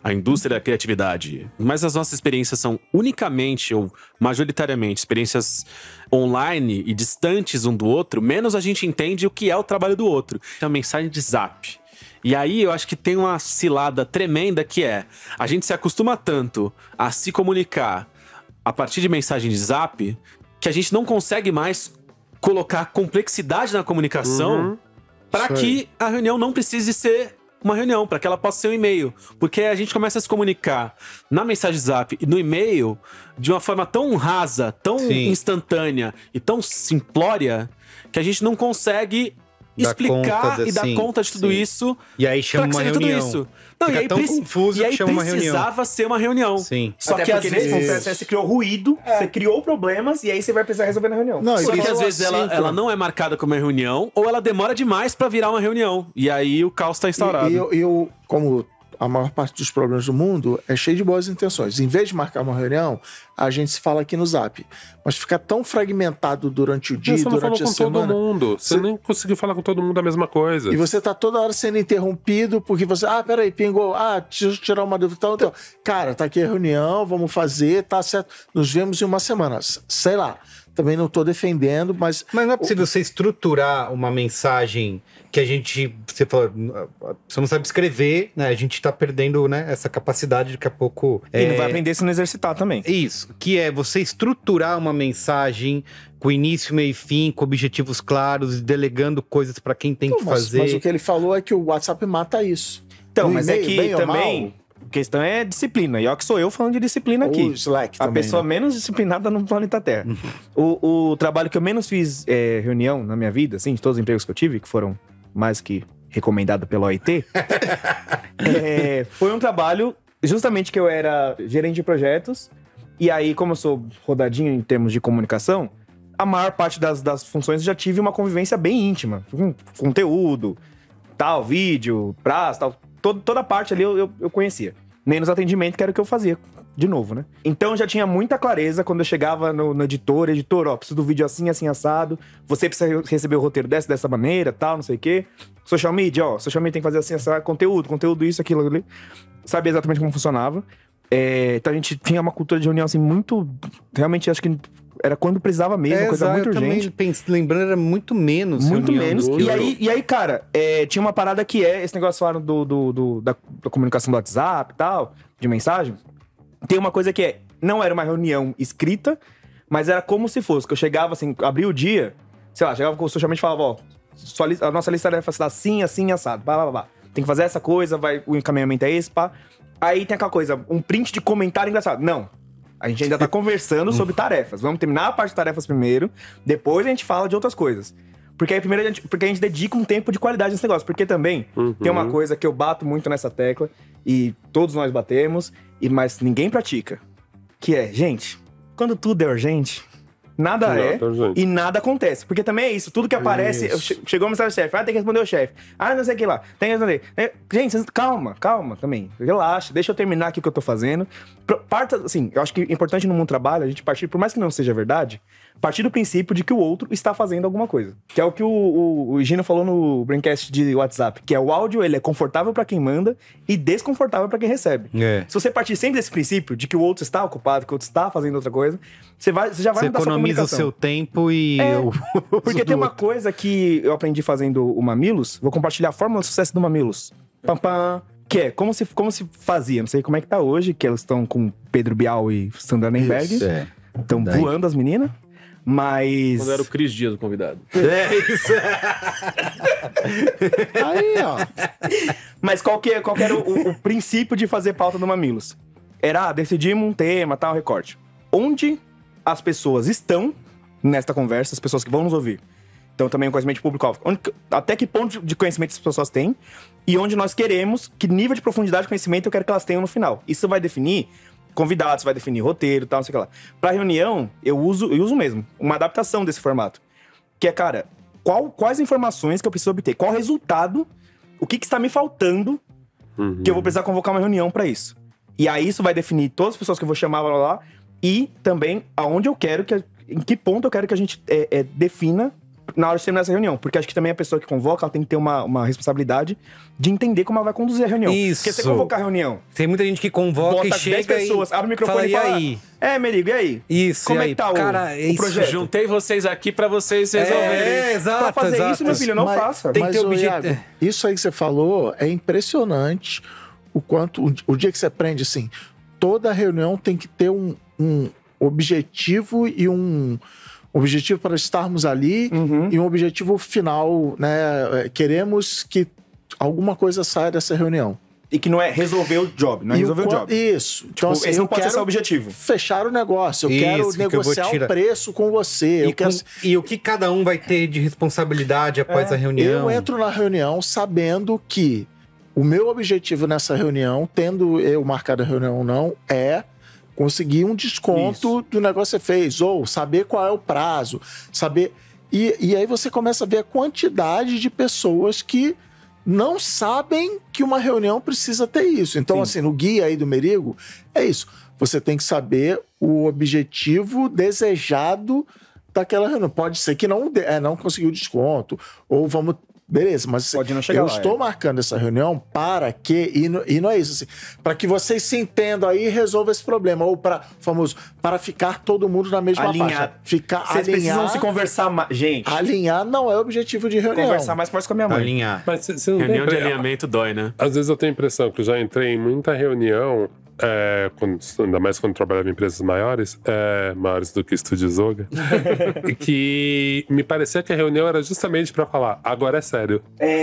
a indústria da criatividade, mas as nossas experiências são unicamente ou majoritariamente experiências online e distantes um do outro, menos a gente entende o que é o trabalho do outro. Então, mensagem de zap. E aí eu acho que tem uma cilada tremenda que é, a gente se acostuma tanto a se comunicar a partir de mensagem de zap, que a gente não consegue mais colocar complexidade na comunicação para que a reunião não precise ser uma reunião, para que ela possa ser um e-mail. Porque a gente começa a se comunicar na mensagem zap e no e-mail de uma forma tão rasa, tão instantânea e tão simplória, que a gente não consegue explicar e dar conta de tudo isso. E aí chama uma reunião. Tudo isso. Não, Fica e aí tão confuso que chama uma reunião. Precisava ser uma reunião. Sim. Só Até que às porque nesse vezes... processo você criou ruído, você criou problemas e aí você vai precisar resolver na reunião. Não, Só que isso às vezes ela não é marcada como uma reunião, ou ela demora demais pra virar uma reunião. E aí o caos tá instaurado. E eu, como a maior parte dos problemas do mundo, é cheio de boas intenções. Em vez de marcar uma reunião, a gente se fala aqui no Zap. Mas fica tão fragmentado durante o dia, Você não falou durante a com semana. todo mundo. Você nem conseguiu falar com todo mundo a mesma coisa. E você tá toda hora sendo interrompido porque você... peraí, pingou. Deixa eu tirar uma dúvida. Então, cara, tá aqui a reunião, vamos fazer, tá certo. Nos vemos em uma semana. Sei lá. Também não tô defendendo, mas... Mas não é possível você estruturar uma mensagem que a gente... Você falou, você não sabe escrever, né? A gente tá perdendo, né, essa capacidade daqui a pouco... E não vai aprender se não exercitar também. Isso, que é você estruturar uma mensagem com início, meio e fim, com objetivos claros, delegando coisas pra quem tem que fazer. Mas o que ele falou é que o WhatsApp mata isso. Então, No mas é e-mail, que bem ou também... mal, A questão é disciplina. E olha que sou eu falando de disciplina aqui. O Slack A também, pessoa né? menos disciplinada no planeta Terra. O trabalho que eu menos fiz reunião na minha vida, assim, de todos os empregos que eu tive, que foram mais que recomendado pela OIT, foi um trabalho justamente que eu era gerente de projetos. E aí, como eu sou rodadinho em termos de comunicação, a maior parte das funções eu já tive uma convivência bem íntima. Com conteúdo, tal, vídeo, prazo, tal. Toda parte ali eu conhecia. Menos atendimento, que era o que eu fazia, de novo, né? Então eu já tinha muita clareza quando eu chegava no editor, preciso do vídeo assim, assim, assado. Você precisa receber o roteiro dessa maneira, tal, não sei o quê. Social media, social media tem que fazer assim, assado, conteúdo, isso, aquilo ali. Sabia exatamente como funcionava. Então a gente tinha uma cultura de reunião, assim, muito... Realmente, acho que era quando precisava mesmo, coisa muito urgente. Lembrando, era muito menos. Muito reunião menos. do- E aí, cara, tinha uma parada que esse negócio falaram da comunicação do WhatsApp e tal, de mensagem. Tem uma coisa que não era uma reunião escrita, mas era como se fosse, que eu chegava assim, abria o dia, sei lá, chegava com o socialmente e falava, a nossa lista era assim, assim, assado, pá. Tem que fazer essa coisa, o encaminhamento é esse, pá. Aí tem aquela coisa, um print de comentário engraçado. Não. A gente ainda tá conversando sobre tarefas. Vamos terminar a parte de tarefas primeiro, depois a gente fala de outras coisas. Porque aí primeiro porque a gente dedica um tempo de qualidade nesse negócio. Porque também tem uma coisa que eu bato muito nessa tecla, e todos nós batemos, mas ninguém pratica. Que é, gente, quando tudo é urgente, nada urgente. e nada acontece. Porque também é isso, tudo que aparece, chegou a mensagem do chefe, tem que responder o chefe. Não sei o que lá, tem que responder. Gente, calma também, relaxa, deixa eu terminar aqui o que eu tô fazendo. Parta, assim, eu acho que é importante no mundo do trabalho, a gente partir, por mais que não seja verdade, partir do princípio de que o outro está fazendo alguma coisa. Que é o que o Gino falou no Braincast de WhatsApp, que é o áudio, ele é confortável pra quem manda e desconfortável pra quem recebe. Se você partir sempre desse princípio de que o outro está ocupado, que o outro está fazendo outra coisa, você já vai mudar sua economiza o seu tempo e... Porque tem uma coisa que eu aprendi fazendo o Mamilos, vou compartilhar a fórmula do sucesso do Mamilos. Que é como se fazia, não sei como é que tá hoje, que elas estão com Pedro Bial e Sandra Nemberg. Estão voando as meninas. Mas... Quando era o Cris Dias o convidado. É isso. Aí, ó. Mas qual que era o princípio de fazer pauta do Mamilos? Era, decidimos um tema, tal, recorte. Onde as pessoas estão nesta conversa, as pessoas que vão nos ouvir. Então também o conhecimento público, até que ponto de conhecimento as pessoas têm e onde nós queremos, que nível de profundidade de conhecimento eu quero que elas tenham no final. Isso vai definir convidados, vai definir roteiro e tal, não sei o que lá. Pra reunião, eu uso mesmo uma adaptação desse formato. Que é, cara, quais informações que eu preciso obter? Qual resultado? O que está me faltando que eu vou precisar convocar uma reunião pra isso? E aí isso vai definir todas as pessoas que eu vou chamar lá e também aonde eu quero em que ponto eu quero que a gente defina na hora de terminar essa reunião. Porque acho que também a pessoa que convoca, ela tem que ter uma responsabilidade de entender como ela vai conduzir a reunião. Isso. Porque você convocar a reunião, Tem muita gente que convoca bota e 10 chega pessoas, abre o microfone fala, e fala... e aí? Merigo, e aí? Isso, Como e é aí? que tá Cara, o isso. projeto? Juntei vocês aqui pra vocês resolverem. exato. Pra fazer exato. isso, meu filho, não Mas- faça. Tem que Mas, ter ô, objeto. Iago, isso aí que você falou é impressionante o quanto... O dia que você aprende, assim, toda reunião tem que ter um objetivo e um objetivo para estarmos ali e um objetivo final, né? Queremos que alguma coisa saia dessa reunião. E que não é resolver o job, não é E resolver o job. Isso. Então, assim, esse não eu pode ser quero o objetivo. fechar o negócio, eu Isso, quero que eu vou negociar tirar. o preço com você. E, e o que cada um vai ter de responsabilidade após a reunião? Eu entro na reunião sabendo que o meu objetivo nessa reunião, tendo eu marcado a reunião ou não, é conseguir um desconto do negócio que você fez, ou saber qual é o prazo, saber... E aí você começa a ver a quantidade de pessoas que não sabem que uma reunião precisa ter isso. Então, assim, no guia aí do Merigo, é isso. Você tem que saber o objetivo desejado daquela reunião. Pode ser que não conseguiu desconto, ou vamos... Beleza, mas Pode não chegar eu lá, estou marcando essa reunião para que, e não é isso, assim, para que vocês se entendam aí e resolvam esse problema, ou para ficar todo mundo na mesma Alinhar. página. Ficar Vocês precisam alinhar, se conversar mais. Gente, alinhar não é o objetivo de reunião. conversar mais com a minha mãe. Alinhar. Mas você não Reunião de tem... alinhamento dói, né? Às vezes eu tenho a impressão que eu já entrei em muita reunião, ainda mais quando trabalhava em empresas maiores do que Estúdio Zoga, que me parecia que a reunião era justamente pra falar, agora é sério.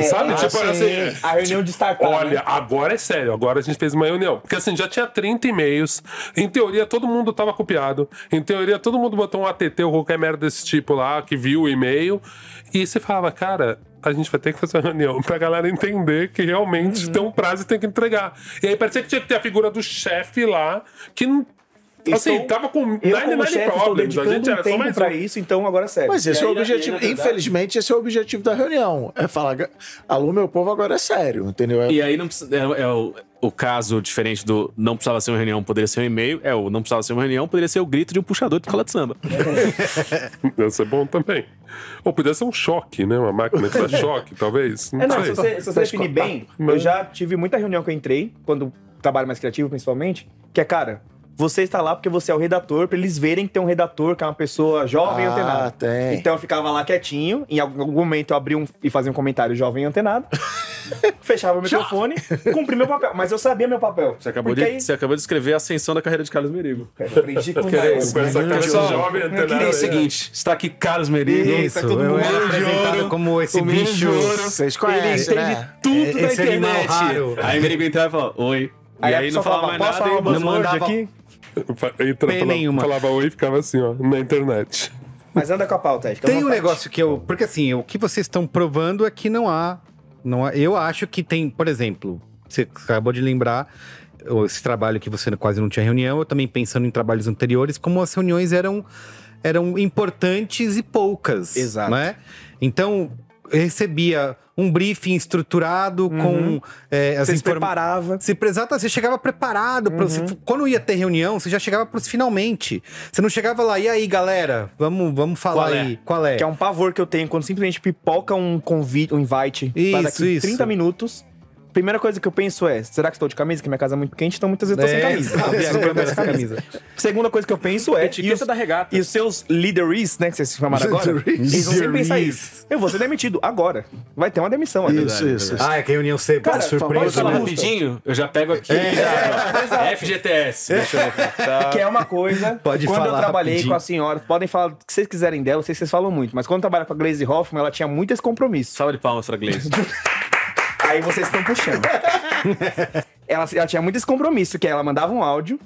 Sabe? Tipo, era assim, A reunião de startup. olha, agora é sério, agora a gente fez uma reunião. Porque assim, já tinha 30 e-mails, em teoria todo mundo tava copiado, em teoria todo mundo botou um ATT ou qualquer merda desse tipo lá, que viu o e-mail, e você falava, cara... A gente vai ter que fazer uma reunião pra galera entender que realmente tem um prazo e tem que entregar. E aí parecia que tinha que ter a figura do chefe lá, que assim, tava com 99 chefe, estou problems. A gente dedicando era um só tempo mais pra um. isso, então agora é sério. Mas esse E é o aí, objetivo, na verdade- infelizmente, esse é o objetivo da reunião. É falar, alô, meu povo, agora é sério, entendeu? E aí não precisa, o caso diferente do não precisava ser uma reunião, poderia ser um e-mail, o não precisava ser uma reunião, poderia ser o grito de um puxador de escola de samba. Deve ser bom tambem. Ou podia ser um choque, né? Uma máquina que dá choque, talvez. Não Não, sei. se você definir bem, eu já tive muita reunião que eu entrei, quando trabalho mais criativo, principalmente, que é, cara, você está lá porque você é o redator, pra eles verem que tem um redator, que é uma pessoa jovem e antenada. Tem. Então eu ficava lá quietinho, em algum momento eu abri e fazia um comentário jovem e antenado, fechava o microfone, cumpri meu papel, mas eu sabia meu papel. Você acabou Porque de escrever a ascensão da carreira de Carlos Merigo. aí, aprendi com Com essa cara Pessoal, jovem, eu antenada, queria o seguinte, está aqui Carlos Merigo, Isso, tá todo eu mundo era de apresentado ouro, como esse o menino bicho. de ouro. Vocês Ele conhecem, entende né? tudo da Esse animal internet. raro. Aí o Merigo entrava e falava, oi. Aí e a aí pessoa não falava falava, mais posso nada falar e uma buzzword mandava- aqui? Falava oi e ficava assim, ó, na internet. Mas anda com a pauta aí. fica à Tem um vontade. negócio que eu... Porque assim, o que vocês estão provando é que não há... Eu acho que tem, por exemplo, você acabou de lembrar esse trabalho que você quase não tinha reunião, eu também pensando em trabalhos anteriores, como as reuniões eram importantes e poucas. Exato. Né? Então, eu recebia um briefing estruturado com as Você se informações. preparava. Você chegava preparado. Quando ia ter reunião, você já chegava pros finalmente. Você não chegava lá, e aí, galera? Vamos falar Qual é? aí. Qual é? Que é um pavor que eu tenho quando simplesmente pipoca um convite, um invite pra daqui Isso. 30 minutos primeira coisa que eu penso é, será que estou de camisa? Que minha casa é muito quente, então muitas vezes eu tô sem camisa. Sem camisa. Segunda coisa que eu penso é... Etiqueta da regata. E os seus líderes, né, que vocês se chamaram agora, eles vão sempre pensar isso. Eu vou ser demitido agora. Vai ter uma demissão aqui. Isso. Ah, é que a reunião ser Cara, surpresa. Posso falar né? rapidinho? Eu já pego aqui. FGTS. Deixa eu ver. Tá. Que é uma coisa... Pode quando falar eu trabalhei rapidinho. com a senhora, podem falar o que vocês quiserem dela, eu sei que vocês falam muito, mas quando eu trabalhava com a Glaze Hoffman, ela tinha muito esse compromisso. Salva de palmas pra Gleice. Aí vocês estão puxando. ela tinha muito esse compromisso, que ela mandava um áudio,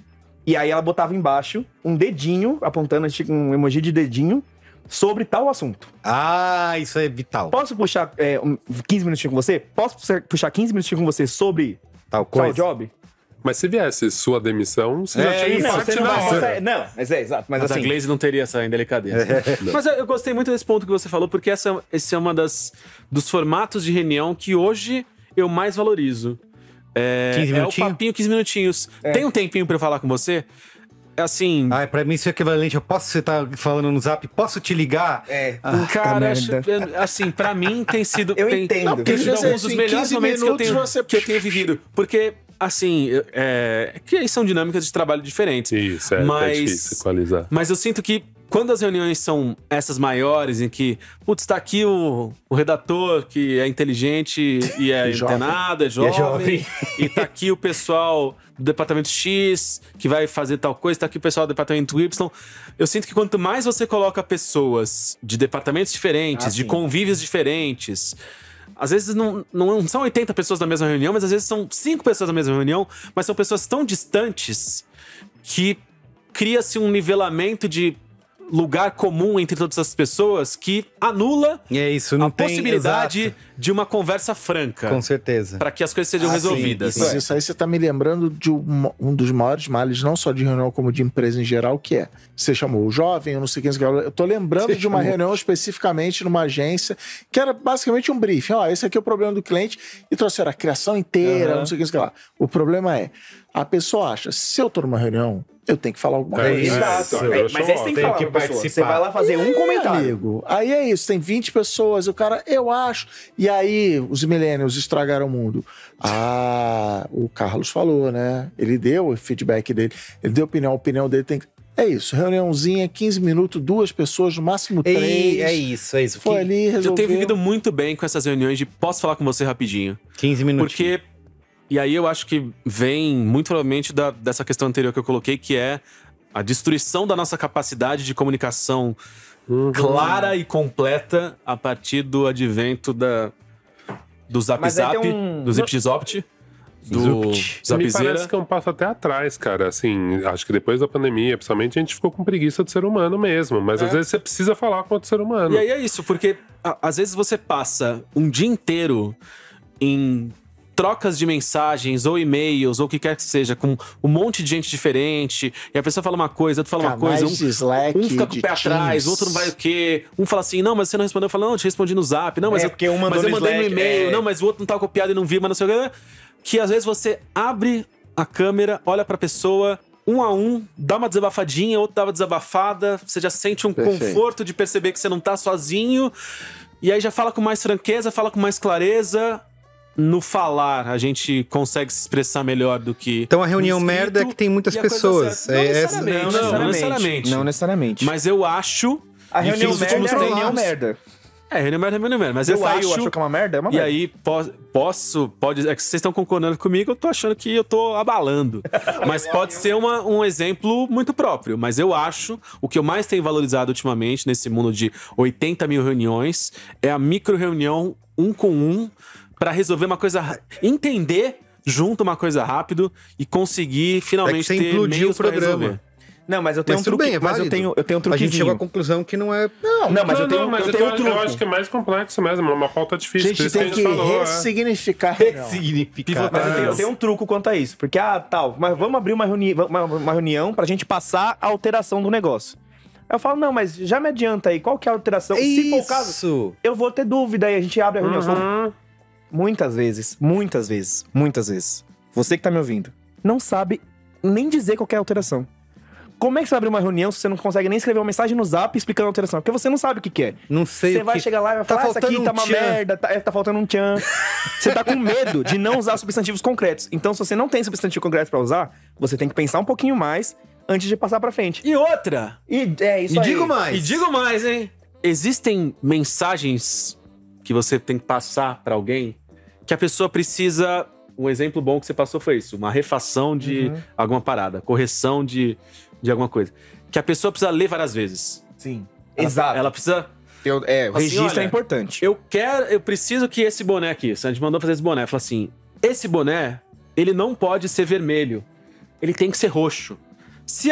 e aí ela botava embaixo um dedinho, apontando um emoji de dedinho, sobre tal assunto. Ah, isso é vital. Posso puxar 15 minutinhos com você? Posso puxar 15 minutinhos com você sobre Tal tal coisa. job? Mas se viesse sua demissão, você já tinha isso, empate Você não na vai hora. passar- Não, mas é exato. Mas Mas a assim, Glaze não teria essa indelicadeza. Mas eu gostei muito desse ponto que você falou, porque esse é uma dos formatos de reunião que hoje eu mais valorizo. 15 É o minutinhos? papinho 15 minutinhos. Tem um tempinho pra eu falar com você? Assim... Ah, pra mim isso é equivalente. Eu posso, você tá falando no zap, posso te ligar? Cara, merda. assim, pra mim tem sido... Eu tem, entendo. Não, porque tem sido às vezes, alguns dos em melhores 15 momentos minutos você- que eu tenho vivido. Porque, assim, que aí são dinâmicas de trabalho diferentes. Isso, é difícil equalizar. Mas eu sinto que quando as reuniões são essas maiores, em que, putz, tá aqui o redator que é inteligente e é jovem. antenado, é jovem, e tá aqui o pessoal do departamento X que vai fazer tal coisa, tá aqui o pessoal do departamento Y. Eu sinto que quanto mais você coloca pessoas de departamentos diferentes, de convívios diferentes, às vezes não são 80 pessoas na mesma reunião, mas às vezes são 5 pessoas na mesma reunião, mas são pessoas tão distantes que cria-se um nivelamento de lugar comum entre todas as pessoas que anula E é isso, não a tem... possibilidade Exato. de uma conversa franca Com certeza. para que as coisas sejam resolvidas. Mas isso aí você tá me lembrando de um dos maiores males, não só de reunião, como de empresa em geral, que é, você chamou o jovem, eu não sei quem... Eu tô lembrando de uma reunião especificamente numa agência, que era basicamente um briefing. Ó, esse aqui é o problema do cliente, e trouxeram a criação inteira, não sei o que lá. O problema é, a pessoa acha, se eu tô numa reunião, eu tenho que falar alguma coisa. Exato. Mas aí você tem que falar que pra pessoa. Você participar. vai lá fazer um comentário. Amigo, aí é isso, tem 20 pessoas, o cara, eu acho. E aí, os millennials estragaram o mundo. Ah, o Carlos falou, né? Ele deu o feedback dele, ele deu a opinião dele tem que... É isso, reuniãozinha, 15 minutos, 2 pessoas, no máximo 3. É isso. Foi ali, resolveu. Eu tenho vivido muito bem com essas reuniões de posso falar com você rapidinho. 15 minutos. Porque, e aí eu acho que vem muito provavelmente dessa questão anterior que eu coloquei, que é a destruição da nossa capacidade de comunicação clara e completa a partir do advento do Zap Mas aí Zap, tem um- do Zip-Zopt, do Me Zapzeira. parece que é um passo até atrás, cara. Assim, acho que depois da pandemia, principalmente, a gente ficou com preguiça do ser humano mesmo. Mas às vezes você precisa falar com outro ser humano. E aí é isso, porque às vezes você passa um dia inteiro em trocas de mensagens ou e-mails ou o que quer que seja com um monte de gente diferente e a pessoa fala uma coisa, outro fala uma Canais coisa, de Slack, um fica com de o pé atrás, Teams. outro não vai o quê, um fala assim, não, mas você não respondeu, eu falo, não, eu te respondi no Zap, não, mas, porque um mandou mas eu no mandei no Slack, e-mail, não, mas o outro não tava copiado e não viu, mas não sei o que às vezes você abre a câmera, olha pra pessoa, um a um, dá uma desabafadinha, outro dá uma desabafada, você já sente um Perfeito. conforto de perceber que você não tá sozinho, e aí já fala com mais franqueza, fala com mais clareza. No falar, a gente consegue se expressar melhor do que. Então a reunião no escrito, merda é que tem muitas e a coisa pessoas. certa. Não É necessariamente, não necessariamente. Não necessariamente. Mas eu acho. a e que reunião nos merda últimos é a reunião tempos- merda. reunião merda é reunião merda. Mas Você eu saiu, acho. achou que é uma merda? É uma E merda. aí, pode. É que vocês estão concordando comigo, eu tô achando que eu tô abalando. Mas pode ser um exemplo muito próprio. Mas eu acho, o que eu mais tenho valorizado ultimamente, nesse mundo de 80 mil reuniões, é a micro-reunião um com um, pra resolver uma coisa. Entender junto uma coisa rápido e conseguir finalmente você ter implodiu meios o pra programa. resolver. Não, mas eu tenho Mas um tudo truque. bem, é mas eu válido. tenho um A truquezinho. gente chegou à conclusão que não é... Não, mas eu tenho mas um truque. eu acho que é mais complexo mesmo, é uma pauta A difícil. por gente isso tem que falou, é. ressignificar a reunião. Significa. Mas eu tenho um truco quanto a isso. Porque, tal, mas vamos abrir uma reunião pra gente passar a alteração do negócio. Aí eu falo, não, mas já me adianta aí, qual que é a alteração? Se for o caso, Isso. eu vou ter dúvida aí, a gente abre a reunião. Uhum. Muitas vezes, você que tá me ouvindo, não sabe nem dizer qual que é a alteração. Como é que você vai abrir uma reunião se você não consegue nem escrever uma mensagem no Zap explicando a alteração? Porque você não sabe o que é. Não sei Você o vai que... chegar lá e vai falar, isso aqui tá uma merda, tá faltando um tchan. Você tá com medo de não usar substantivos concretos. Então, se você não tem substantivo concreto pra usar, você tem que pensar um pouquinho mais antes de passar pra frente. E outra! Isso aí. E digo mais, hein? Existem mensagens que você tem que passar pra alguém que a pessoa precisa... Um exemplo bom que você passou foi isso. Uma refação de alguma parada. Correção de alguma coisa. Que a pessoa precisa ler várias vezes. Sim. Exato. Ela precisa... O registro olha, é importante. Eu preciso que esse boné aqui... A gente mandou fazer esse boné. Fala assim, esse boné, ele não pode ser vermelho. Ele tem que ser roxo. Se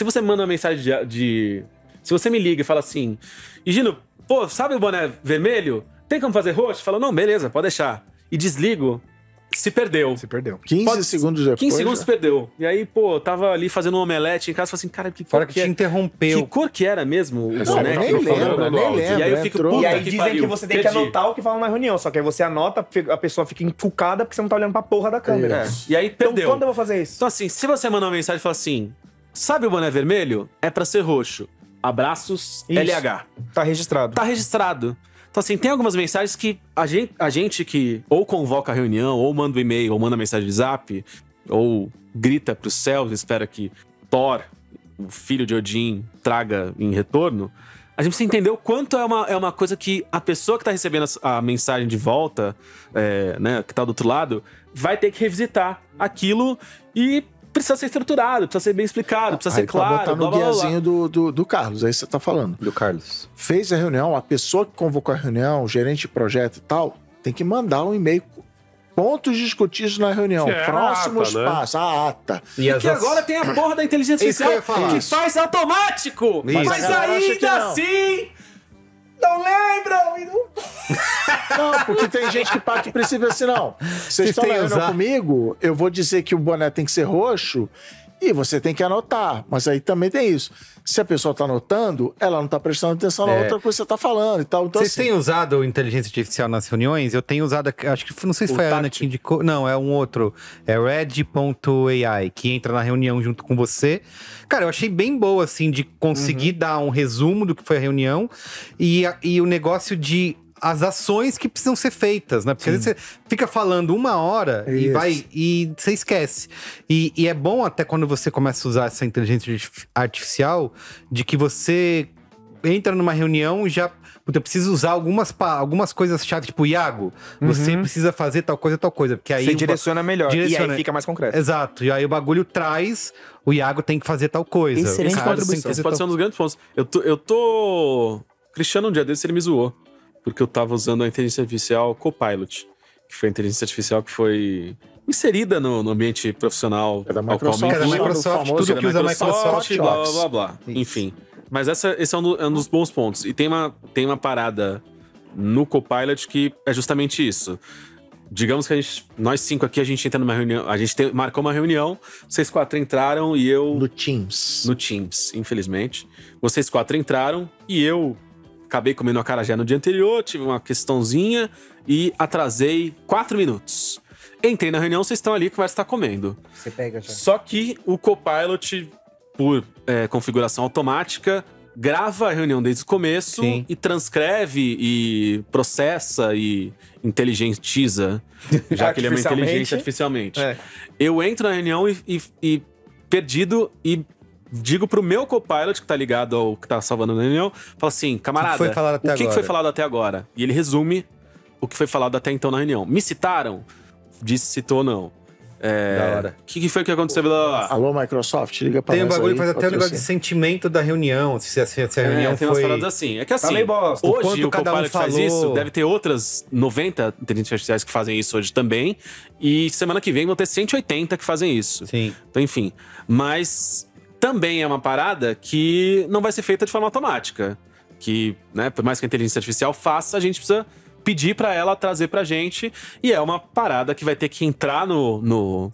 você manda uma mensagem se você me liga e fala assim... Gino, pô, sabe o boné vermelho? Tem como fazer roxo? Fala, não, beleza, pode deixar. E desligo... Se perdeu. 15 segundos depois. 15 segundos se perdeu. E aí, pô, tava ali fazendo um omelete em casa, falei assim, cara, que Fora cor que te interrompeu. Que cor que era mesmo o Não, boné? nem lembra. E aí eu fico, entrou. puta E aí que dizem pariu, que você tem que perdi. anotar o que fala na reunião. Só que aí você anota, a pessoa fica encucada porque você não tá olhando pra porra da câmera. E aí Então, perdeu. quando eu vou fazer isso? Então assim, se você mandar uma mensagem e falar assim, sabe o boné vermelho? É pra ser roxo. Abraços, Isso. LH. Tá registrado. Tá registrado. Então, assim, tem algumas mensagens que a gente que ou convoca a reunião, ou manda um e-mail, ou manda mensagem de zap, ou grita pros céus, espera que Thor, o filho de Odin, traga em retorno, a gente precisa entender o quanto é uma coisa que a pessoa que tá recebendo a mensagem de volta, né, que tá do outro lado, vai ter que revisitar aquilo e precisa ser estruturado, precisa ser bem explicado, precisa ser claro. Pra botar no guiazinho do Carlos, aí você tá falando. Do Carlos. Fez a reunião, a pessoa que convocou a reunião, o gerente de projeto e tal, tem que mandar um e-mail. Pontos discutidos na reunião. Que é a Próximos ata, né? passos, a ata. E Porque agora tem a porra da inteligência Isso que eu artificial ia falar. que faz automático! Isso. Mas A galera acha que ainda não. assim... Não lembram! E não... Não, porque tem gente que precisa assim, não. Vocês estão na têm reunião usar- comigo, eu vou dizer que o boné tem que ser roxo e você tem que anotar. Mas aí também tem isso. Se a pessoa tá anotando, ela não tá prestando atenção na outra coisa que você tá falando e tal. Então, Vocês assim, têm usado inteligência artificial nas reuniões? Eu tenho usado, acho que não sei se foi a Ana que indicou. Não, é um outro. É Red.ai, que entra na reunião junto com você. Cara, eu achei bem boa, assim, de conseguir dar um resumo do que foi a reunião e o negócio de as ações que precisam ser feitas, né? Porque às vezes você fica falando 1 hora e você esquece. E é bom até quando você começa a usar essa inteligência artificial, de que você entra numa reunião e já... Puta, eu preciso usar algumas coisas-chave, tipo, Iago, você precisa fazer tal coisa, porque aí... Você direciona melhor. E aí fica mais concreto. Exato. E aí o bagulho traz, o Iago tem que fazer tal coisa. Excelente Cara, contribuição. tem que Esse fazer pode ser um dos grandes pontos. Eu tô... Cristiano, um dia desse, ele me zoou. Porque eu tava usando a inteligência artificial Copilot. Que foi a inteligência artificial que foi inserida no ambiente profissional. É da ao qual me Microsoft, É da incluo. Microsoft, famoso, tudo que usa Microsoft. blá, blá, blá, blá. Enfim. Mas esse é um dos bons pontos. E tem uma parada no Copilot que é justamente isso. Digamos que nós 5 aqui, a gente entra numa reunião, marcou uma reunião, vocês 4 entraram e eu... no Teams. No Teams, infelizmente. Vocês 4 entraram e eu acabei comendo a acarajé no dia anterior, tive uma questãozinha e atrasei 4 minutos. Entrei na reunião, vocês estão ali que vai estar comendo. Você pega já. Só que o Copilot, por configuração automática, grava a reunião desde o começo Sim. e transcreve e processa e inteligentiza, já que ele é uma inteligência artificialmente. É. Eu entro na reunião e perdido e digo pro meu Copilot, que tá ligado ao que tá salvando a reunião, fala assim, camarada, foi falado até o que agora? foi falado até agora? E ele resume o que foi falado até então na reunião. Me citaram? Disse se citou ou não. Da hora. O que foi que aconteceu? Blá, blá, blá. Alô, Microsoft, liga pra Tem um nós bagulho aí, que faz até o negócio de patrocínio. sentimento da reunião, se a reunião tem umas foi... paradas assim. É que assim, meio bosta. O hoje quanto o cada um Copilot faz falou. isso, deve ter outras 90 inteligências artificiais que fazem isso hoje também. E semana que vem vão ter 180 que fazem isso. Sim. Então, enfim. Mas também é uma parada que não vai ser feita de forma automática. Que, né, por mais que a inteligência artificial faça, a gente precisa pedir pra ela trazer pra gente. E é uma parada que vai ter que entrar no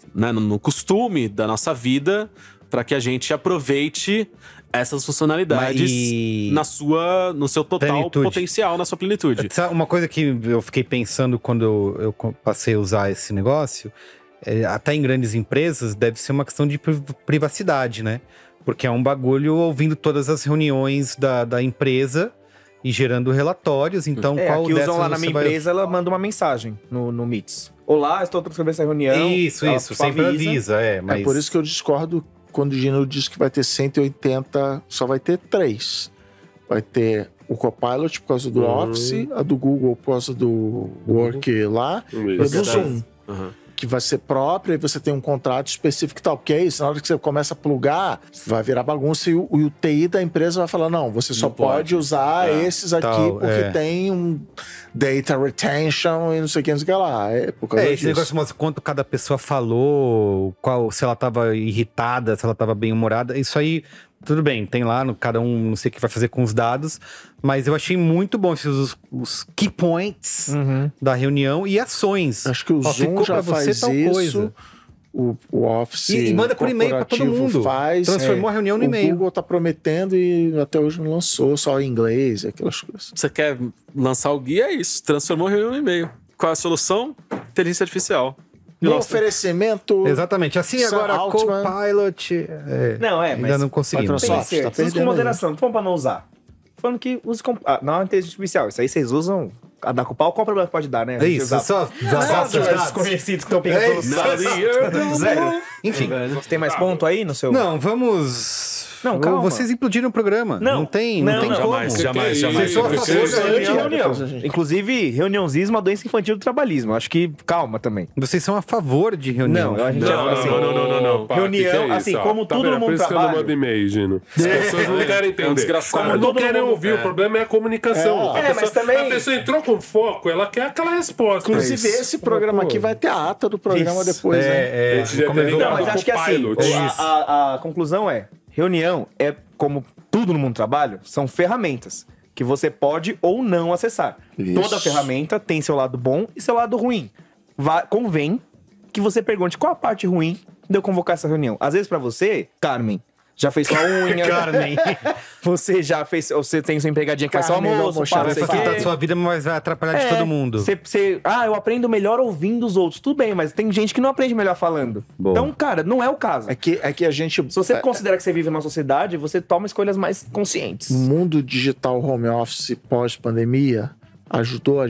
costume da nossa vida pra que a gente aproveite essas funcionalidades no seu total Plenitude. potencial, na sua plenitude. Sabe uma coisa que eu fiquei pensando quando eu passei a usar esse negócio, até em grandes empresas, deve ser uma questão de privacidade, né? Porque é um bagulho ouvindo todas as reuniões da empresa e gerando relatórios. Então, qual que dessas usam lá na você minha vai... empresa, ela manda uma mensagem no Meets. Olá, estou transcrevendo essa reunião. Isso, Ela sempre avisa, mas... É por isso que eu discordo quando o Gino diz que vai ter 180, só vai ter 3. Vai ter o Copilot por causa do Office, a do Google por causa do Work lá, e a do Zoom. Que vai ser própria e você tem um contrato específico e tal. Porque é isso, na hora que você começa a plugar, vai virar bagunça e o TI da empresa vai falar, não, você só pode usar esses aqui porque tem um data retention e não sei o que lá. É por causa esse disso. negócio mostra quanto cada pessoa falou, se ela tava irritada, se ela tava bem-humorada. Isso aí, tudo bem, tem lá, cada um não sei o que vai fazer com os dados, mas eu achei muito bom os key points da reunião e ações. Acho que o Zoom já faz isso, coisa. O Office e manda por e-mail pra todo mundo. Transformou a reunião no e-mail. O Google tá prometendo e até hoje não lançou, só em inglês, aquelas coisas. Você quer lançar o guia, é isso. Transformou a reunião no e-mail. Qual é a solução? Inteligência artificial. No oferecimento... Exatamente. Assim Sam agora, Altman. Copilot... Não, ainda mas não conseguimos. Microsoft Tem que tá ser. Usa com perdendo moderação, não vamos pra não usar. Falando que use com... não é inteligência artificial. Isso aí vocês usam... A dar com pau, qual problema pode dar, né? É isso, só desconhecidos que estão pegando todos. Zero. Enfim. Você tem mais ponto aí no seu... Não, vamos... Não, calma. Vocês implodiram o programa. Não tem como. Jamais. Vocês são a favor da reunião. Inclusive, reuniãozinho é uma doença infantil do trabalhismo. Acho que calma também. Vocês são a favor de reunião. Não, a gente Não. Reunião, assim, como todo mundo Por isso que eu não trabalha. mando e-mail, Gino. As pessoas não querem entender. Como não querem ouvir, o problema é a comunicação. Mas também... A pessoa entrou com foco, ela quer aquela resposta. Inclusive, esse programa aqui vai ter a ata do programa depois, né? Não, mas acho que assim, a conclusão é... Reunião é, como tudo no mundo do trabalho, são ferramentas que você pode ou não acessar. Isso. Toda ferramenta tem seu lado bom e seu lado ruim. Convém que você pergunte qual a parte ruim de eu convocar essa reunião. Às vezes pra você, Carmen, já fez sua unha. Carmen. Você já fez... Você tem sua empregadinha que faz seu almoço. Vai facilitar a sua vida, mas vai atrapalhar de todo mundo. Eu aprendo melhor ouvindo os outros. Tudo bem, mas tem gente que não aprende melhor falando. Boa. Então, cara, não é o caso. É que a gente... Se você considera que você vive numa sociedade, você toma escolhas mais conscientes. Mundo digital home office pós-pandemia ajudou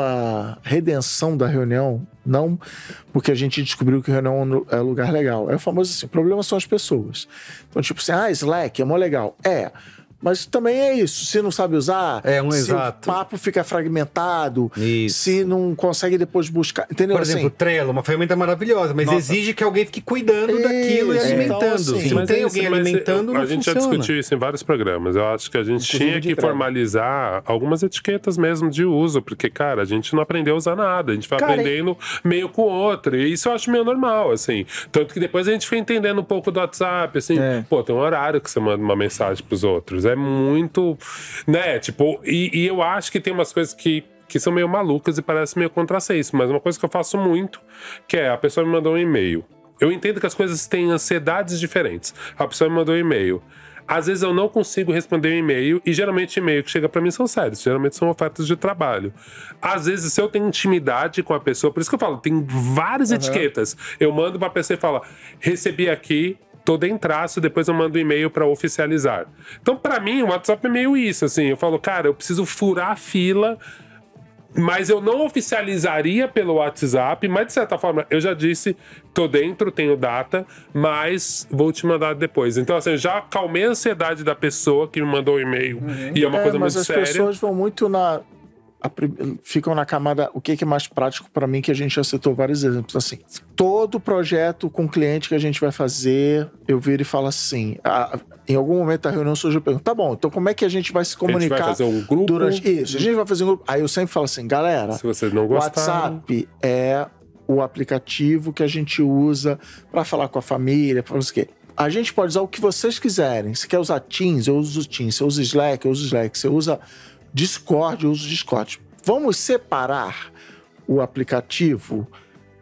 a redenção da reunião, não porque a gente descobriu que reunião é um lugar legal. É o famoso assim, o problema são as pessoas. Então, tipo assim, Slack é mó legal. Mas também é isso, se não sabe usar, se exato. o papo fica fragmentado, Isso. se não consegue depois buscar, entendeu? Por exemplo, Trello, uma ferramenta maravilhosa, mas exige que alguém fique cuidando daquilo e alimentando. Então, assim, se não tem alguém alimentando, não a gente funciona. já discutiu isso em vários programas. Eu acho que a gente tinha que formalizar algumas etiquetas mesmo de uso, porque, cara, a gente não aprendeu a usar nada, a gente vai aprendendo meio com o outro, e isso eu acho meio normal, assim. Tanto que depois a gente foi entendendo um pouco do WhatsApp, assim, tem um horário que você manda uma mensagem pros outros. É muito, né, tipo, e eu acho que tem umas coisas que são meio malucas e parecem meio contrassenso, mas uma coisa que eu faço muito, que é, a pessoa me mandou um e-mail. Eu entendo que as coisas têm ansiedades diferentes. A pessoa me mandou um e-mail. Às vezes eu não consigo responder um e-mail, e geralmente e-mail que chega pra mim são sérios, geralmente são ofertas de trabalho. Às vezes, se eu tenho intimidade com a pessoa, por isso que eu falo, tem várias etiquetas. Eu mando pra pessoa e falo, recebi aqui, tô dentraço, depois eu mando um e-mail pra oficializar. Então, pra mim, o WhatsApp é meio isso, assim. Eu falo, cara, eu preciso furar a fila, mas eu não oficializaria pelo WhatsApp, mas de certa forma, eu já disse, tô dentro, tenho data, mas vou te mandar depois. Então, assim, eu já acalmei a ansiedade da pessoa que me mandou o e-mail, e é uma coisa muito séria. Mas as pessoas vão muito ficam na camada, o que é mais prático para mim, que a gente já citou vários exemplos, assim, todo projeto com cliente que a gente vai fazer, eu viro e falo assim, em algum momento da reunião surge a pergunta, tá bom, então como é que a gente vai se comunicar? A gente vai fazer um grupo? Isso, a gente vai fazer um grupo, aí eu sempre falo assim, galera, se vocês não o gostaram, WhatsApp é o aplicativo que a gente usa para falar com a família, para falar o quê? A gente pode usar o que vocês quiserem, se quer usar Teams, eu uso Teams, se eu uso Slack, eu uso Slack, se eu usa Discord, eu uso Discord. Vamos separar o aplicativo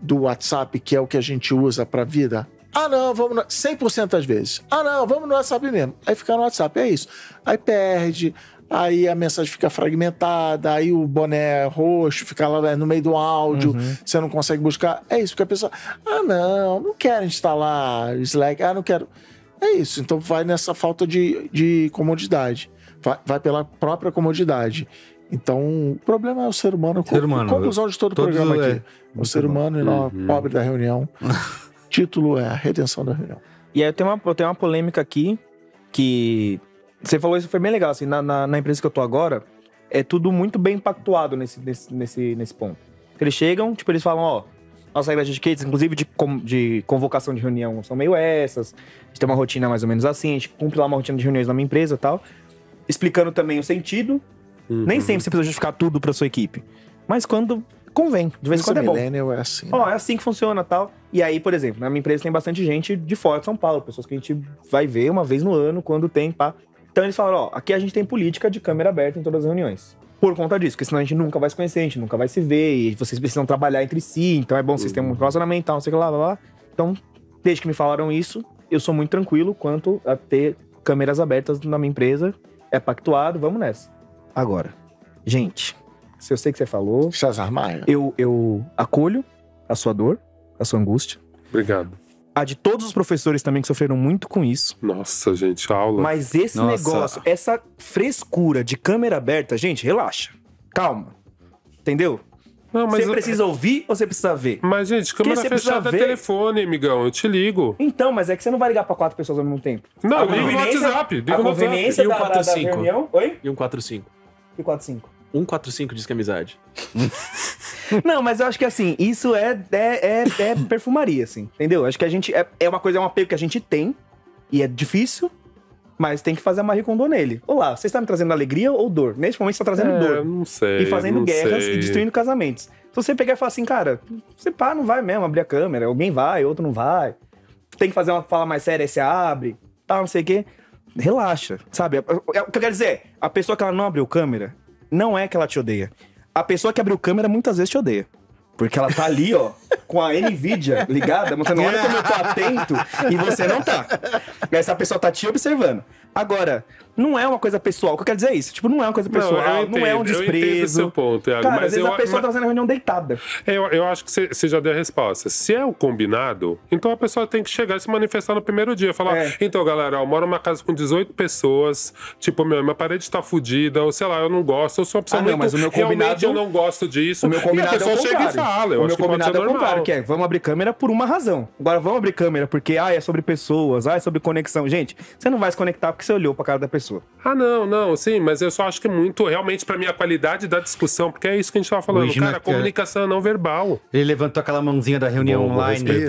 do WhatsApp, que é o que a gente usa para a vida? Não, vamos no... 100% das vezes. Não, vamos no WhatsApp mesmo. Aí fica no WhatsApp, é isso. Aí perde, aí a mensagem fica fragmentada, aí o boné roxo fica lá no meio do áudio, você não consegue buscar. É isso, porque a pessoa, não quero instalar Slack, não quero... É isso. Então vai nessa falta de comodidade. Vai pela própria comodidade. Então, o problema é o ser humano. Conclusão de todo o programa aqui. O ser humano e não a pobre da reunião. Título é a redenção da reunião. E aí eu tenho uma polêmica aqui que... Você falou isso, foi bem legal. Assim, na empresa que eu tô agora, é tudo muito bem pactuado nesse ponto. Eles chegam, tipo, eles falam, ó... Nossas regras de etiquetas, inclusive de convocação de reunião, são meio essas. A gente tem uma rotina mais ou menos assim. A gente cumpre lá uma rotina de reuniões na minha empresa e tal. Explicando também o sentido. Nem sempre você precisa justificar tudo pra sua equipe. Mas quando convém, de vez em quando é bom. Millennial é assim. Ó, é assim que funciona e tal. E aí, por exemplo, na minha empresa tem bastante gente de fora de São Paulo. Pessoas que a gente vai ver uma vez no ano, quando tem, pá. Então eles falaram, ó, aqui a gente tem política de câmera aberta em todas as reuniões. Por conta disso, porque senão a gente nunca vai se conhecer, a gente nunca vai se ver. E vocês precisam trabalhar entre si, então é bom vocês terem um relacionamento, não sei o que lá. Então, desde que me falaram isso, eu sou muito tranquilo quanto a ter câmeras abertas na minha empresa. É pactuado, vamos nessa. Agora, gente, se eu sei que você falou... César Maia. Eu acolho a sua dor, a sua angústia. Obrigado. A de todos os professores também que sofreram muito com isso. Nossa, gente, aula. Mas esse negócio, essa frescura de câmera aberta, gente, relaxa. Calma. Entendeu? Não, mas você precisa ouvir ou você precisa ver? Mas, gente, câmera fechada é telefone, amigão. Eu te ligo. Então, mas é que você não vai ligar pra 4 pessoas ao mesmo tempo. Não, ligo no WhatsApp. A conveniência E o da 45? reunião... Oi? E 145. E 45? 145 diz que é amizade. Não, mas eu acho que assim, isso é perfumaria, assim, entendeu? Acho que a gente. É um apego que a gente tem, e é difícil, mas tem que fazer a Marie Kondo nele. Olá, você está me trazendo alegria ou dor? Neste momento você está trazendo dor. Eu não sei. E fazendo guerras e destruindo casamentos. Se você pegar e falar assim, cara, você não vai mesmo abrir a câmera, alguém vai, outro não vai. Tem que fazer uma fala mais séria, aí você abre, tal, não sei o quê. Relaxa, sabe? O que eu quero dizer é, a pessoa que ela não abriu câmera, não é que ela te odeia. A pessoa que abriu câmera muitas vezes te odeia. Porque ela tá ali, ó, com a NVIDIA ligada, mostrando, olha como eu tô atento, e você não tá. E essa pessoa tá te observando. Agora, não é uma coisa pessoal. O que eu quero dizer é isso. Tipo, não é uma coisa pessoal, não é um desprezo. Eu entendo o seu ponto, Iago, cara, mas às vezes a pessoa tá fazendo a reunião deitada. Eu acho que você já deu a resposta. Se é o combinado, então a pessoa tem que chegar e se manifestar no primeiro dia. Falar, então, galera, eu moro numa casa com 18 pessoas, tipo, minha parede tá fodida, ou sei lá, eu não gosto, eu sou uma pessoa muito... Mas o meu combinado, realmente eu não gosto disso. O meu combinado e a pessoa chega e fala. Eu acho que pode ser normal. Que é, vamos abrir câmera por uma razão. Agora, vamos abrir câmera porque, é sobre pessoas, é sobre conexão. Gente, você não vai se conectar porque você olhou pra cara da pessoa. Ah, não, sim, mas eu só acho que é muito, realmente, pra mim, a qualidade da discussão, porque é isso que a gente tava falando, cara, a comunicação é não verbal. Ele levantou aquela mãozinha da reunião online, né?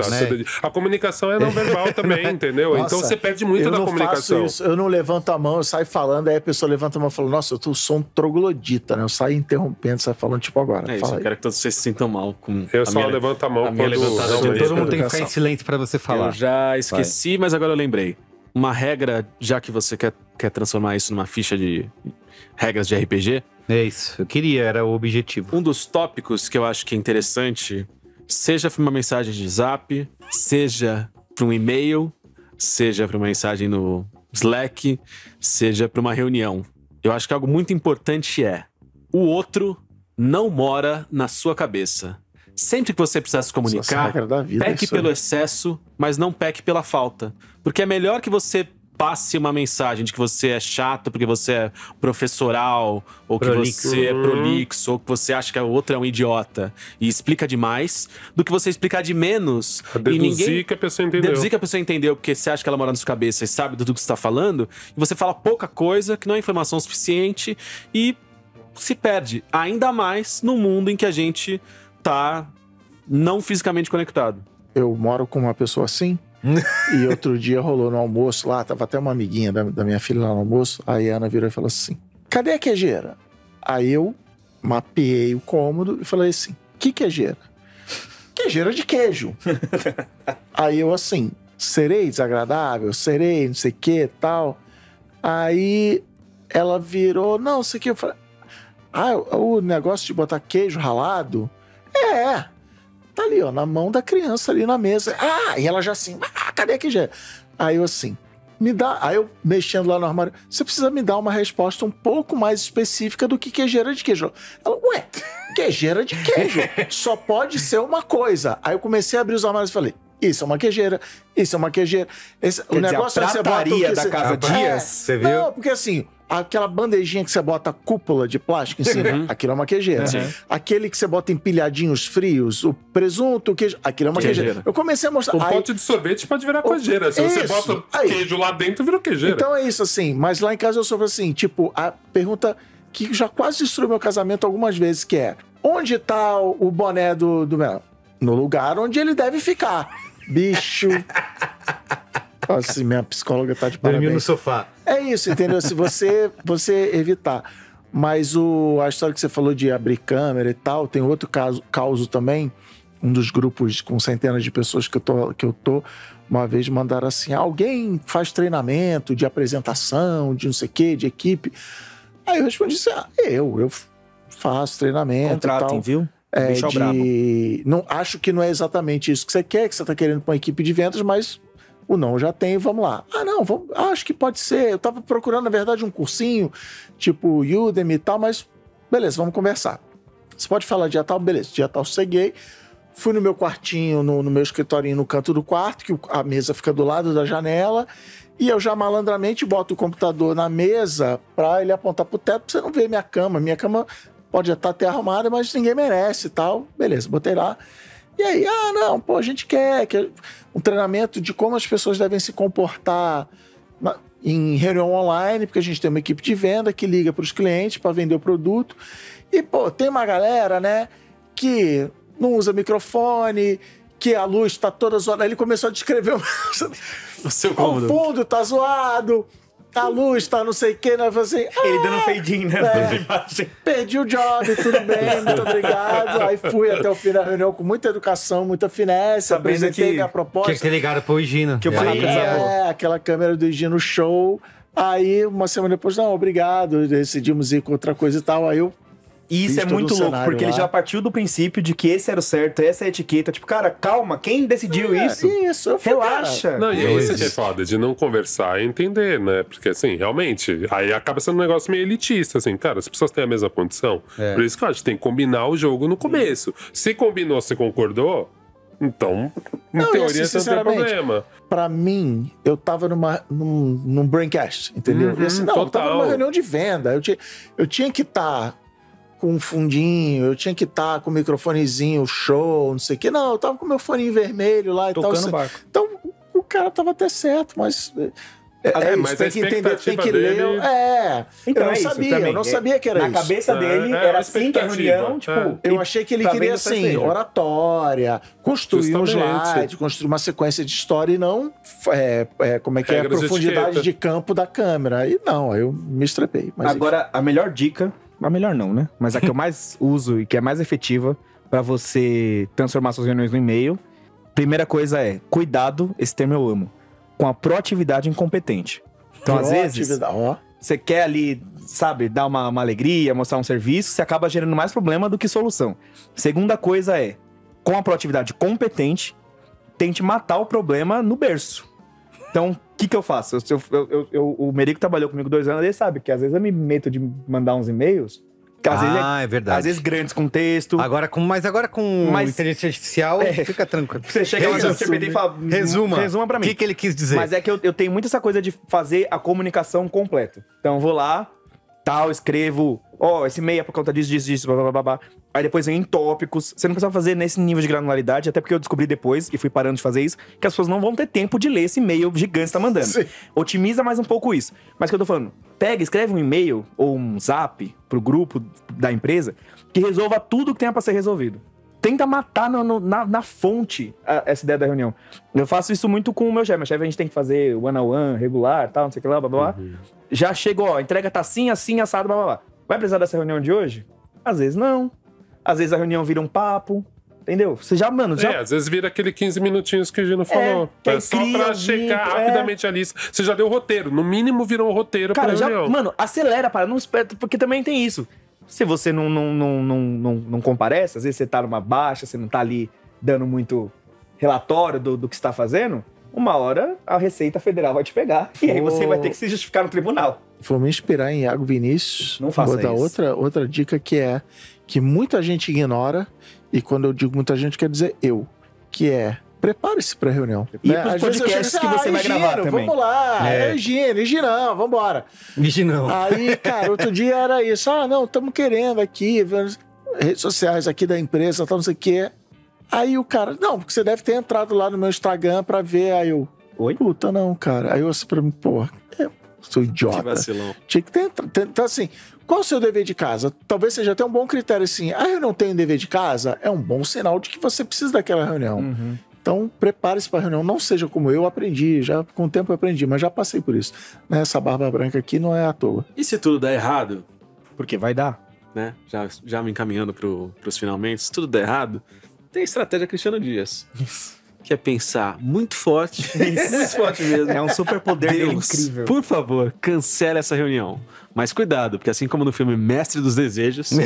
A comunicação é não verbal também, entendeu? Nossa, então você perde muito da comunicação. Faço isso. Eu não levanto a mão, eu saio falando, aí a pessoa levanta a mão e fala, nossa, eu sou um troglodita, né? Eu saio interrompendo, sai falando tipo agora. É isso, eu quero que todos vocês se sintam mal com eu só levanto a mão quando... Todo mundo tem que ficar em silêncio pra você falar. Eu já esqueci, mas agora eu lembrei. Uma regra, já que você quer transformar isso numa ficha de regras de RPG. É isso, eu queria, era o objetivo. Um dos tópicos que eu acho que é interessante, seja para uma mensagem de zap, seja para um e-mail, seja para uma mensagem no Slack, seja para uma reunião. Eu acho que algo muito importante é, o outro não mora na sua cabeça. Sempre que você precisar se comunicar, peque pelo excesso, mas não peque pela falta. Porque é melhor que você passe uma mensagem de que você é chato porque você é professoral, ou que você é prolixo, ou que você acha que o outro é um idiota e explica demais, do que você explicar de menos deduzir que a pessoa entendeu. Deduzir que a pessoa entendeu porque você acha que ela mora na sua cabeça e sabe do que você está falando, e você fala pouca coisa, que não é informação suficiente, e se perde. Ainda mais no mundo em que a gente tá não fisicamente conectado. Eu moro com uma pessoa assim, e outro dia rolou no almoço lá, tava até uma amiguinha da minha filha lá no almoço, aí a Ana virou e falou assim, cadê a queijeira? Aí eu mapeei o cômodo e falei assim, que queijeira? Queijeira de queijo. Aí eu assim, serei desagradável? Serei não sei o que tal? Aí ela virou, não sei o que, eu falei, o negócio de botar queijo ralado? Tá ali, ó, na mão da criança ali na mesa. E ela já assim, cadê a queijeira? Aí eu assim, aí eu mexendo lá no armário, você precisa me dar uma resposta um pouco mais específica do que queijeira de queijo. Ela, queijeira de queijo, só pode ser uma coisa. Aí eu comecei a abrir os armários e falei, isso é uma queijeira, isso é uma queijeira. O negócio é que você bota o que da Casa Dias, você viu? Não, porque assim, aquela bandejinha que você bota a cúpula de plástico em cima, aquilo é uma queijeira. Aquele que você bota empilhadinhos frios, o presunto, o queijo, aquilo é uma queijeira. Eu comecei a mostrar... Um pote de sorvete pode virar queijeira. Se você bota queijo lá dentro, vira queijeira. Então é isso, assim. Mas lá em casa eu sou assim, tipo, a pergunta que já quase destruiu meu casamento algumas vezes, que é: onde tá o boné do Mel? No lugar onde ele deve ficar. Bicho. Assim, minha psicóloga tá de parabéns. Dormiu no sofá. É isso, entendeu? Se você evitar. Mas a história que você falou de abrir câmera e tal, tem outro caso também. Um dos grupos com centenas de pessoas que eu tô, uma vez mandaram assim: alguém faz treinamento de apresentação, de não sei o quê, de equipe? Aí eu respondi assim: eu faço treinamento. Contratem, e tal. viu? Deixa o brabo. Não, acho que não é exatamente isso que você quer, que você tá querendo para uma equipe de vendas, mas o não já tem, vamos lá. Acho que pode ser. Eu tava procurando, na verdade, um cursinho, tipo Udemy e tal, mas beleza, vamos conversar. Você pode falar dia tal? Beleza, dia tal cheguei. Fui no meu quartinho, no meu escritorinho no canto do quarto, que a mesa fica do lado da janela, e eu já malandramente boto o computador na mesa pra ele apontar pro teto, pra você não ver minha cama. Minha cama pode estar até arrumada, mas ninguém merece e tal. Beleza, botei lá. E aí, a gente quer um treinamento de como as pessoas devem se comportar em reunião online, porque a gente tem uma equipe de venda que liga para os clientes para vender o produto. E, tem uma galera, né, que não usa microfone, que a luz está todas horas. Aí ele começou a descrever O seu o cômodo. fundo tá zoado, a luz tá não sei o que, né? Assim, Ele dando fade-in, né? Perdi o job, tudo bem, muito obrigado. Aí fui até o fim da reunião com muita educação, muita finesse, apresentei minha proposta. Tinha que ter ligado pro Higino. Que eu falei pra ela. Aquela câmera do Higino Show. Aí, uma semana depois, não, obrigado, decidimos ir com outra coisa e tal. Aí eu E isso fiz é todo muito um louco, cenário porque ele lá. já partiu do princípio de que esse era o certo, essa é a etiqueta. Tipo, cara, calma, quem decidiu isso? Isso, eu fui, Relaxa. Não, e é isso que é foda, de não conversar e entender, né? Porque, assim, realmente, aí acaba sendo um negócio meio elitista, assim, cara, as pessoas têm a mesma condição. Por isso que eu acho que tem que combinar o jogo no começo. Se combinou, se concordou, então, em Não, e teoria, assim, você não tem sinceramente, problema. Pra mim, eu tava num braincast, entendeu? E assim, não, eu tava total. numa reunião de venda. Eu tinha que estar com um fundinho, eu tinha que estar com o microfonezinho, show, não sei o quê. Não, eu tava com meu foninho vermelho lá e tal. Tocando barco. Então, o cara tava até certo, mas... mas tem a que entender, tem que expectativa ler. dele- Então eu não é isso sabia, também. eu não sabia que era Na isso. cabeça dele, É, era a assim que a expectativa. reunião, tipo... Eu achei que ele pra queria, venda assim, seja. oratória, construir uns Justamente. slides, construir uma sequência de história e não, como é que Regras é, a de profundidade etiqueta. de campo da câmera. E não, aí eu me estrepei. Mas Agora, a melhor dica... A melhor não, né? Mas a que eu mais uso e que é mais efetiva pra você transformar suas reuniões no e-mail. Primeira coisa é, cuidado, esse termo eu amo, com a proatividade incompetente. Então, às vezes, ó, você quer ali, sabe, dar uma alegria, mostrar um serviço, você acaba gerando mais problema do que solução. Segunda coisa é, com a proatividade competente, tente matar o problema no berço. Então, o que eu faço? O Merico trabalhou comigo 2 anos, ele sabe que às vezes eu me meto de mandar uns e-mails, que às vezes é verdade. às vezes grandes com texto. Agora com inteligência artificial, fica tranquilo. Você chega lá no GPT e fala, resuma pra mim. O que ele quis dizer? Mas é que eu tenho muito essa coisa de fazer a comunicação completa. Então eu vou lá, escrevo, esse e-mail é por conta disso, blá, blá, blá, blá. Aí depois vem em tópicos. Você não precisa fazer nesse nível de granularidade, até porque eu descobri depois, e fui parando de fazer isso, que as pessoas não vão ter tempo de ler esse e-mail gigante que você tá mandando. Sim. Otimiza mais um pouco isso. Mas o que eu tô falando, escreve um e-mail ou um zap pro grupo da empresa que resolva tudo que tenha pra ser resolvido. Tenta matar na fonte essa ideia da reunião. Eu faço isso muito com o meu chefe. Meu chefe, a gente tem que fazer one-on-one, regular, tal, não sei o que lá, blá, blá, blá. Já chegou, a entrega tá assim, assado, blá, blá, blá. Vai precisar dessa reunião de hoje? Às vezes não. Às vezes a reunião vira um papo, entendeu? Você já, mano, às vezes vira aquele 15 minutinhos que o Gino falou. que aí Só cria pra um checar vínculo, rapidamente a lista. Você já deu o roteiro. No mínimo virou um roteiro cara, pra já, reunião. mano, acelera, para, não espera, porque também tem isso. Se você não comparece, às vezes você tá numa baixa, você não tá ali dando muito relatório do que você tá fazendo, uma hora a Receita Federal vai te pegar e aí você vai ter que se justificar no tribunal. vou me inspirar em Iago Vinícius. Não faça Vou dar isso. outra dica que é que muita gente ignora, e quando eu digo muita gente, quer dizer eu, que é prepare-se pra reunião. E Né? pros Às vezes eu podcasts chego que você vai Higino, gravar também. Vamos lá, Higinão, vambora. Viginão. Aí, cara, outro dia era isso. Não, estamos querendo aqui, vendo redes sociais aqui da empresa, tal, não sei o quê. Aí o cara, não, porque você deve ter entrado lá no meu Instagram pra ver. Aí eu, Oi? puta, não, cara. Aí eu assim pra mim, porra, sou idiota. Que vacilão. Tinha que ter entrado. Então, assim, qual o seu dever de casa? Talvez seja até um bom critério assim. Eu não tenho dever de casa? É um bom sinal de que você precisa daquela reunião. Então, prepare-se para a reunião. Não seja como eu aprendi. Já com o tempo eu aprendi, mas já passei por isso. Né? Essa barba branca aqui não é à toa. E se tudo der errado, Porque vai dar. né? Já me encaminhando pros finalmente, se tudo der errado, tem a estratégia Cristiano Dias. Que é pensar muito forte, muito forte mesmo. É um superpoder dele Deus, incrível. por favor, cancele essa reunião. Mas cuidado, porque assim como no filme Mestre dos Desejos, a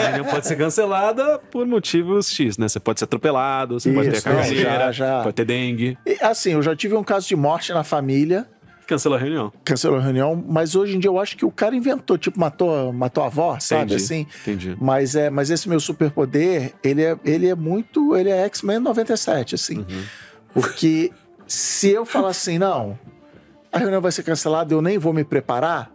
reunião pode ser cancelada por motivos X, né? Você pode ser atropelado, você pode ter Isso, não, caganeira, já. pode ter dengue. E, assim, eu já tive um caso de morte na família. Cancela a reunião. Cancelou a reunião, mas hoje em dia eu acho que o cara inventou, tipo, matou a avó, sabe, assim? Entendi. Mas esse meu superpoder, ele é X-Men 97, assim. Porque se eu falar assim, não, a reunião vai ser cancelada, eu nem vou me preparar,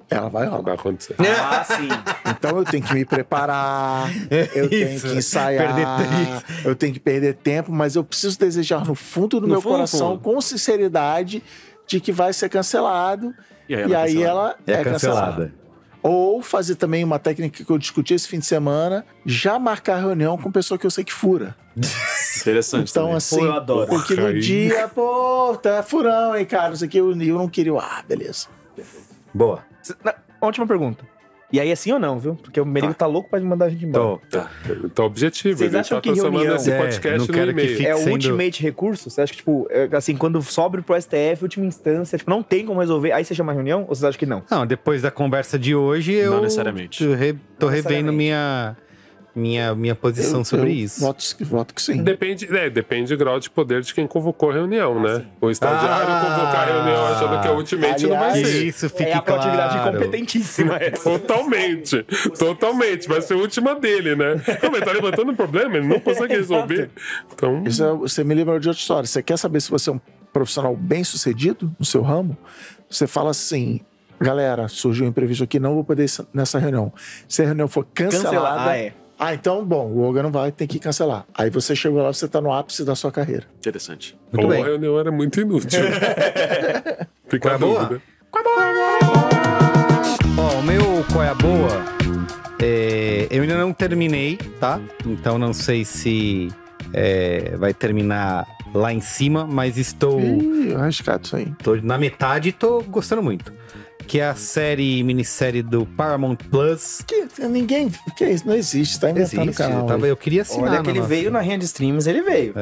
ela vai Não vai rolar. acontecer. Ah, sim. Então eu tenho que me preparar, eu tenho Isso, que ensaiar, perder eu tenho que perder tempo, mas eu preciso desejar no fundo do meu fundo, coração, fundo. com sinceridade, de que vai ser cancelado. E E aí ela É é cancelada. Ou fazer também uma técnica que eu discuti esse fim de semana, já marcar reunião com pessoa que eu sei que fura. Interessante Então, também. assim, Pô, eu adoro. porque no Aí. dia, pô, tá furão, hein, cara, isso aqui eu não queria. Beleza. Boa. Última pergunta. E aí é sim ou não, viu? Porque o Merigo tá louco pra mandar a gente embora. Tá. Então, objetivo. Vocês Ele acham tá que transformando reunião- esse não podcast no quero que e-mail. fique É o sendo- ultimate recurso? Você acha que, tipo, assim, quando sobe pro STF, última instância, tipo, não tem como resolver, aí você chama a reunião? Ou vocês acham que não? Não, depois da conversa de hoje, eu Não necessariamente. tô revendo minha posição sobre isso. Voto que sim. Depende do grau de poder de quem convocou a reunião, né? O estagiário convocar a reunião achando que é ultimate não vai Aliás, ser. Isso, fique é a produtividade claro. incompetentíssima essa. Totalmente. Vai ser a última dele, né? Como ele tá levantando um problema, ele não consegue resolver. Então, Você me lembra de outra história. Você quer saber se você é um profissional bem-sucedido no seu ramo? Você fala assim, galera, surgiu um imprevisto aqui, não vou poder ir nessa reunião. Se a reunião for cancelada... então, bom, o Olga não vai, tem que cancelar. Aí você chegou lá, você tá no ápice da sua carreira. Interessante. Muito ou bem. a reunião era muito inútil. Fica a Qual é a boa? dúvida. Ó, o meu qual é a boa? Eu ainda não terminei, tá? Então não sei se vai terminar lá em cima, mas estou Arriscado isso aí. tô na metade e tô gostando muito. Que é a minissérie do Paramount Plus. Ninguém... Que isso? Não existe, tá inventando o canal. aí. Eu queria assinar. Olha que ele nossa. veio na rede streams, ele veio.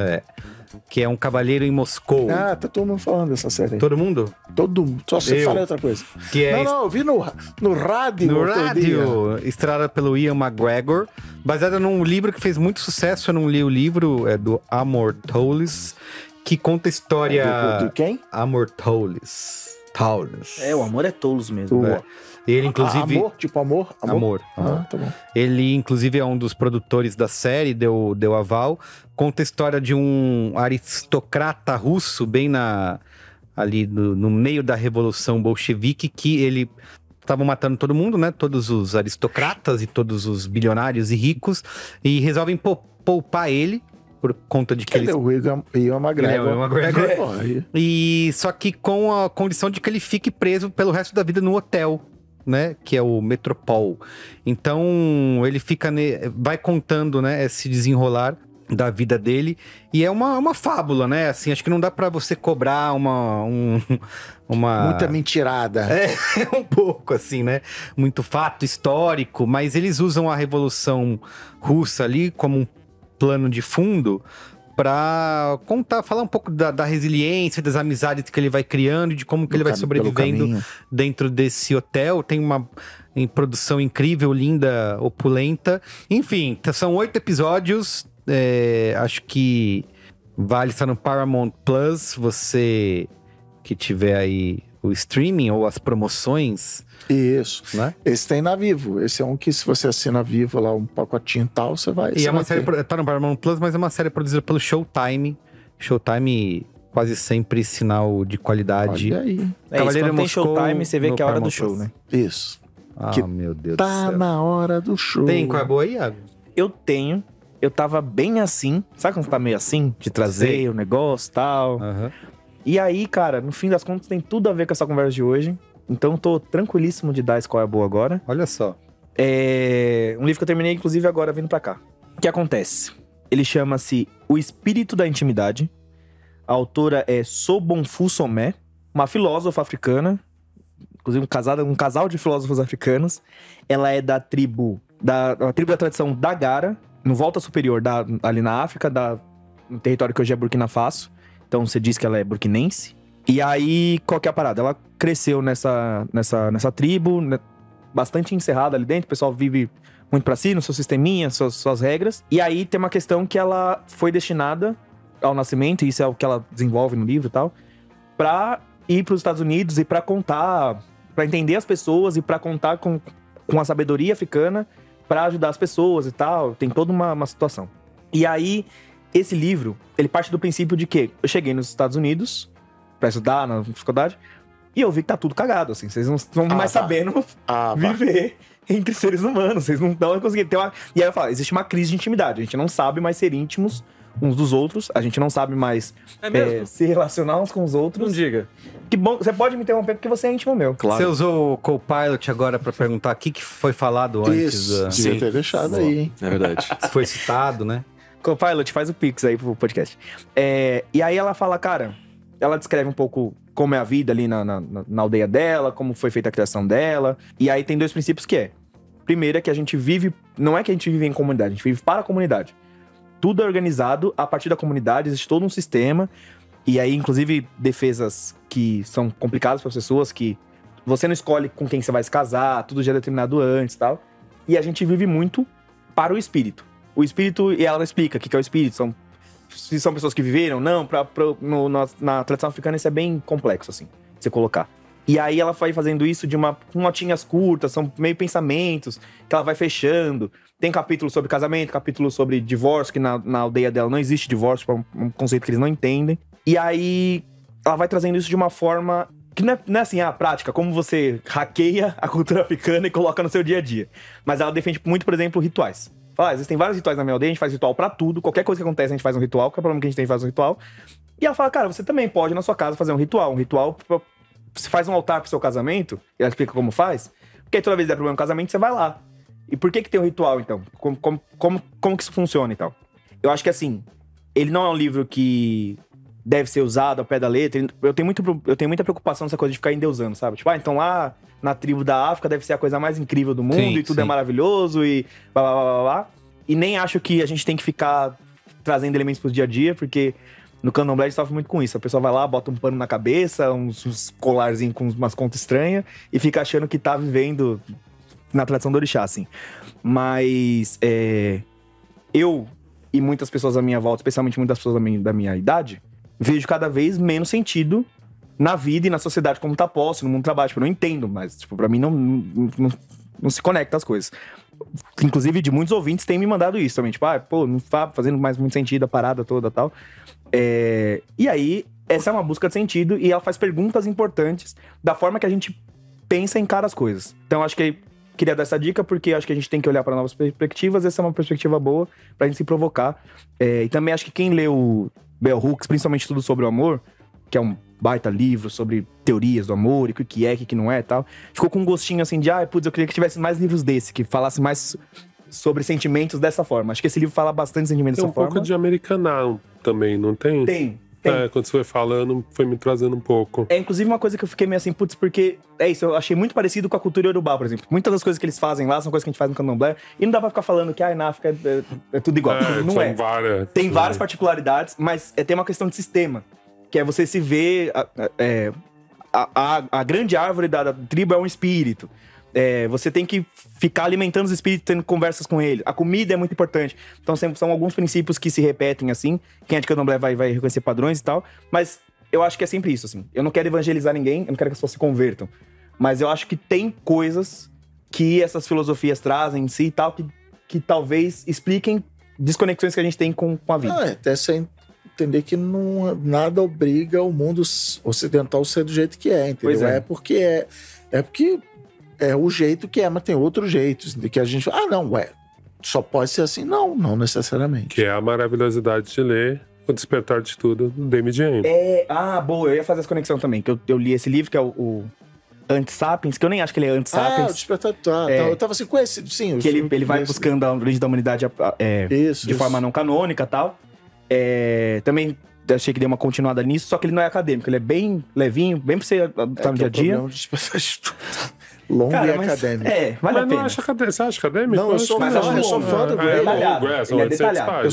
Que é um cavaleiro em Moscou. Tá todo mundo falando dessa série aí. Todo mundo? Todo mundo. Só você Eu. fala outra coisa. Que é Não, eu vi no rádio. no outro dia. rádio, estrelada pelo Ian McGregor, baseada num livro que fez muito sucesso. Eu não li o livro, é do Amor Towles, que conta a história. De quem? Amor Towles. O amor é tolos mesmo. É. Ele, inclusive. Amor? Tipo amor? Amor. Ah, tá bom. Ele, inclusive, é um dos produtores da série, deu aval. Conta a história de um aristocrata russo, bem ali no meio da Revolução Bolchevique, que ele estavam matando todo mundo, né? Todos os aristocratas e todos os bilionários e ricos, e resolvem poupar ele, por conta de que Ele é o Ian McGregor. Ele é o Ian McGregor. Porra, aí. E só que com a condição de que ele fique preso pelo resto da vida no hotel, né? Que é o Metropol. Então ele vai contando, né? Esse desenrolar da vida dele. E é uma fábula, né? Assim, acho que não dá pra você cobrar uma... Muita mentirada. Um pouco, assim, né? Muito fato histórico, mas eles usam a Revolução Russa ali como um plano de fundo para falar um pouco da resiliência, das amizades que ele vai criando e de como que ele vai sobrevivendo dentro desse hotel. Tem uma produção incrível, linda, opulenta. Enfim, são 8 episódios. Acho que vale estar no Paramount Plus. Você que tiver aí o streaming ou as promoções. Isso. Né? Esse tem na Vivo. Esse é um que, se você assina a Vivo lá, um pacotinho e tal, você vai. E você é uma vai série, ter. tá no Paramount Plus, mas é uma série produzida pelo Showtime. Showtime quase sempre sinal de qualidade. Olha aí. É isso, Cavaleiro quando tem Moscou Showtime, você vê no que é a hora do Paramount show, Plus. né? Isso. Ah, Que meu Deus do Tá céu. na hora do show. Tem qual é boa aí, Iago? Eu tenho. Eu tava bem assim. Sabe quando tá meio assim? De trazer Sei. o negócio e tal. Aham. E aí, cara, no fim das contas, tem tudo a ver com essa conversa de hoje. Então, tô tranquilíssimo de dar esse qual é boa agora. Olha só. É um livro que eu terminei, inclusive, agora vindo pra cá. O que acontece? Ele chama-se O Espírito da Intimidade. A autora é Sobonfu Somé, uma filósofa africana, inclusive um casal de filósofos africanos. Ela é da tribo da tradição Dagara, no Volta Superior, ali na África, no território que hoje é Burkina Faso. Então você diz que ela é burkinense. E aí, qual que é a parada? Ela cresceu nessa tribo, né, bastante encerrada ali dentro, o pessoal vive muito pra si, no seu sisteminha, suas regras. E aí tem uma questão que ela foi destinada ao nascimento, e isso é o que ela desenvolve no livro e tal, pra ir pros Estados Unidos e pra contar, pra entender as pessoas e pra contar com a sabedoria africana pra ajudar as pessoas e tal. Tem toda uma situação. E aí, esse livro, ele parte do princípio de que eu cheguei nos Estados Unidos pra estudar na faculdade e eu vi que tá tudo cagado, assim. Vocês não estão mais sabendo viver entre seres humanos. Vocês não estão conseguindo ter uma... E aí eu falo, existe uma crise de intimidade. A gente não sabe mais ser íntimos uns dos outros. A gente não sabe mais se relacionar uns com os outros. Não diga. Que bom, você pode me interromper porque você é íntimo meu. Você usou o Copilot agora pra perguntar o que foi falado antes. Isso, devia ter deixado aí, hein? É verdade. Se foi citado, né? Copilot, faz o Pix aí pro podcast. E aí ela fala, cara, ela descreve um pouco como é a vida ali na aldeia dela, como foi feita a criação dela. E aí tem dois princípios que é. Primeiro é que a gente vive, não é que a gente vive em comunidade, a gente vive para a comunidade. Tudo é organizado a partir da comunidade, existe todo um sistema. E aí, inclusive, defesas que são complicadas para as pessoas, que você não escolhe com quem você vai se casar, tudo já é determinado antes e tal. E a gente vive muito para o espírito. O espírito, e ela explica o que é o espírito, se são pessoas que viveram, não, na tradição africana isso é bem complexo, assim, de você colocar. E aí ela vai fazendo isso com notinhas curtas, são meio pensamentos, que ela vai fechando. Tem capítulo sobre casamento, capítulo sobre divórcio, que na aldeia dela não existe divórcio, é um conceito que eles não entendem. E aí ela vai trazendo isso de uma forma que não é assim, prática, como você hackeia a cultura africana e coloca no seu dia a dia. Mas ela defende muito, por exemplo, rituais. Fala, existem vários rituais na minha aldeia, a gente faz ritual pra tudo, qualquer coisa que acontece a gente faz um ritual, qualquer problema que a gente tem faz um ritual. E ela fala, cara, você também pode na sua casa fazer um ritual você faz um altar pro seu casamento, e ela explica como faz, porque aí toda vez que der problema no casamento, você vai lá. E por que tem um ritual, então? Como que isso funciona, então? Eu acho que, assim, ele não é um livro que deve ser usado ao pé da letra. Eu tenho muita preocupação nessa coisa de ficar endeusando, sabe? Tipo, então lá na tribo da África deve ser a coisa mais incrível do mundo, e tudo é maravilhoso, e blá, blá, blá, blá. E nem acho que a gente tem que ficar trazendo elementos pro dia a dia, porque no Candomblé a gente sofre muito com isso. A pessoa vai lá, bota um pano na cabeça, uns colarzinhos com umas contas estranhas, e fica achando que tá vivendo na tradição do orixá, assim. Mas eu e muitas pessoas à minha volta, especialmente muitas pessoas da minha idade, vejo cada vez menos sentido na vida e na sociedade como tá posto, no mundo do trabalho. Tipo, eu não entendo, mas tipo, pra mim não se conecta as coisas. Inclusive, de muitos ouvintes têm me mandado isso também. Tipo, não tá fazendo mais muito sentido a parada toda e tal. E aí, essa é uma busca de sentido e ela faz perguntas importantes da forma que a gente pensa e encara as coisas. Então, acho que queria dar essa dica porque acho que a gente tem que olhar para novas perspectivas. Essa é uma perspectiva boa pra gente se provocar. E também acho que quem leu Bell Hooks, principalmente tudo sobre o amor, que é um baita livro sobre teorias do amor e o que é, o que não é e tal, ficou com um gostinho assim de, eu queria que tivesse mais livros desse, que falasse mais sobre sentimentos dessa forma. Acho que esse livro fala bastante de sentimentos dessa forma. Tem um pouco de americanão também, não tem? Tem. Quando você foi falando, foi me trazendo um pouco. Inclusive uma coisa que eu fiquei meio assim, porque isso, eu achei muito parecido com a cultura iorubá, por exemplo. Muitas das coisas que eles fazem lá são coisas que a gente faz no Candomblé, e não dá pra ficar falando que na África é tudo igual. Não é. Tem várias particularidades, mas tem uma questão de sistema, que é você se ver... A grande árvore da tribo é um espírito. Você tem que ficar alimentando os espíritos, tendo conversas com eles. A comida é muito importante. Então são alguns princípios que se repetem, assim. Quem é de Candomblé vai reconhecer padrões e tal. Mas eu acho que é sempre isso, assim. Eu não quero evangelizar ninguém, eu não quero que as pessoas se convertam. Mas eu acho que tem coisas que essas filosofias trazem em si e tal, que talvez expliquem desconexões que a gente tem com a vida. Até entender que nada obriga o mundo ocidental a ser do jeito que é, entendeu? Pois é. Porque é o jeito que é, mas tem outros jeitos. Que a gente fala, não, só pode ser assim. Não necessariamente. Que é a maravilhosidade de ler O Despertar de Tudo, do David James. Boa, eu ia fazer essa conexão também, que eu li esse livro, que é o Anti-Sapiens, que eu nem acho que ele é O Anti-Sapiens. Despertar. Então, eu tava assim, conhecido, sim. Que ele vai buscando a origem da humanidade de forma não canônica e tal. Também achei que deu uma continuada nisso, só que ele não é acadêmico, ele é bem levinho, bem pra você estar no dia a dia. O Despertar de Tudo. Longo Cara, e acadêmico. Vale a pena. Você acha acadêmico? Não, eu sou fã do Graeber. Longo, Ele é detalhado.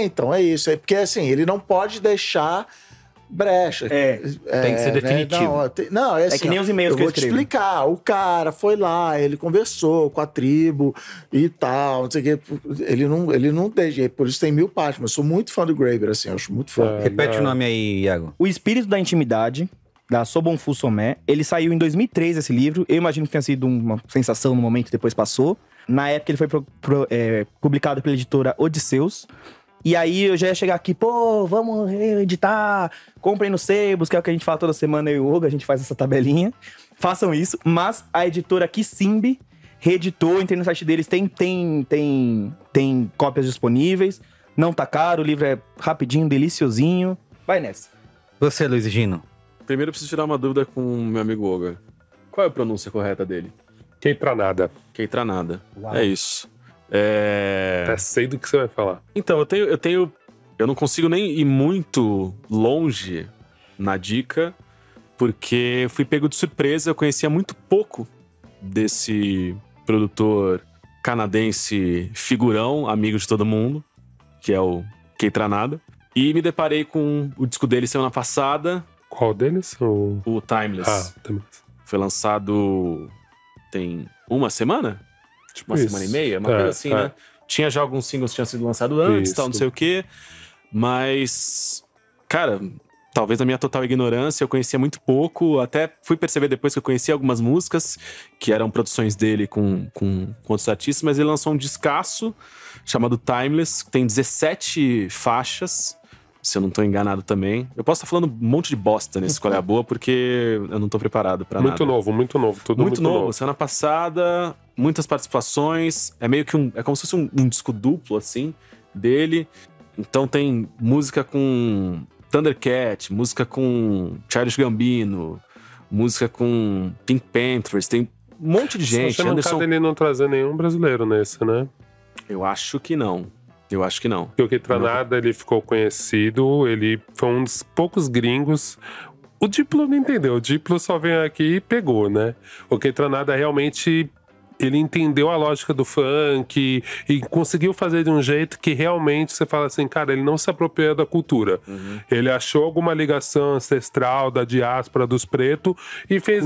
Então, é isso. É porque, assim, ele não pode deixar brecha. Tem que ser definitivo. Não, é assim, que nem os e-mails que eu vou te escrevo. explicar. O cara foi lá, ele conversou com a tribo e tal, não sei o quê. Ele não tem jeito, por isso tem 1000 páginas. Mas eu sou muito fã do Graeber, assim, eu acho muito fã. Repete o nome aí, Iago. O Espírito da Intimidade, da Sobonfu Somé. Ele saiu em 2003, esse livro. Eu imagino que tenha sido uma sensação no momento, depois passou. Na época ele foi publicado pela editora Odisseus. E aí eu já ia chegar aqui, vamos reeditar, comprem no Sebos, que é o que a gente fala toda semana, eu e o Hugo, a gente faz essa tabelinha. Façam isso, mas a editora Kissimbi reeditou, entrei no site deles, tem cópias disponíveis, não tá caro, o livro é rapidinho, deliciosinho. Vai nessa. Você, Luiz Gino. Primeiro eu preciso tirar uma dúvida com o meu amigo Olga. Qual é a pronúncia correta dele? Keitranada. Keitranada. Uau. É isso. Até sei do que você vai falar. Então, eu não consigo nem ir muito longe na dica, porque fui pego de surpresa. Eu conhecia muito pouco desse produtor canadense figurão, amigo de todo mundo, que é o Keitranada. E me deparei com o disco dele semana passada. Qual deles? O Timeless. Timeless. Foi lançado tem uma semana? Tipo uma isso. semana e meia? Uma coisa assim, né? Tinha já alguns singles que tinham sido lançados antes, tal, não sei o quê. Mas, cara, talvez na minha total ignorância, eu conhecia muito pouco. Até fui perceber depois que eu conhecia algumas músicas, que eram produções dele com outros artistas. Mas ele lançou um discaço chamado Timeless, que tem 17 faixas. Se eu não tô enganado também. Eu posso estar falando um monte de bosta nesse Qual é a Boa, porque eu não tô preparado pra nada. Muito novo. Tudo muito novo. Semana passada, muitas participações. É meio que é como se fosse um disco duplo, assim, dele. Então tem música com Thundercat, música com Childish Gambino, música com Pink Panthers, tem um monte de gente. Você não cabe ele não trazer nenhum brasileiro nesse, né? Eu acho que não. Porque o Keitranada, ele ficou conhecido, ele foi um dos poucos gringos. O Diplo não entendeu, o Diplo só veio aqui e pegou, né? O Keitranada realmente, ele entendeu a lógica do funk e conseguiu fazer de um jeito que realmente você fala assim, cara, ele não se apropriou da cultura. Ele achou alguma ligação ancestral da diáspora dos pretos e fez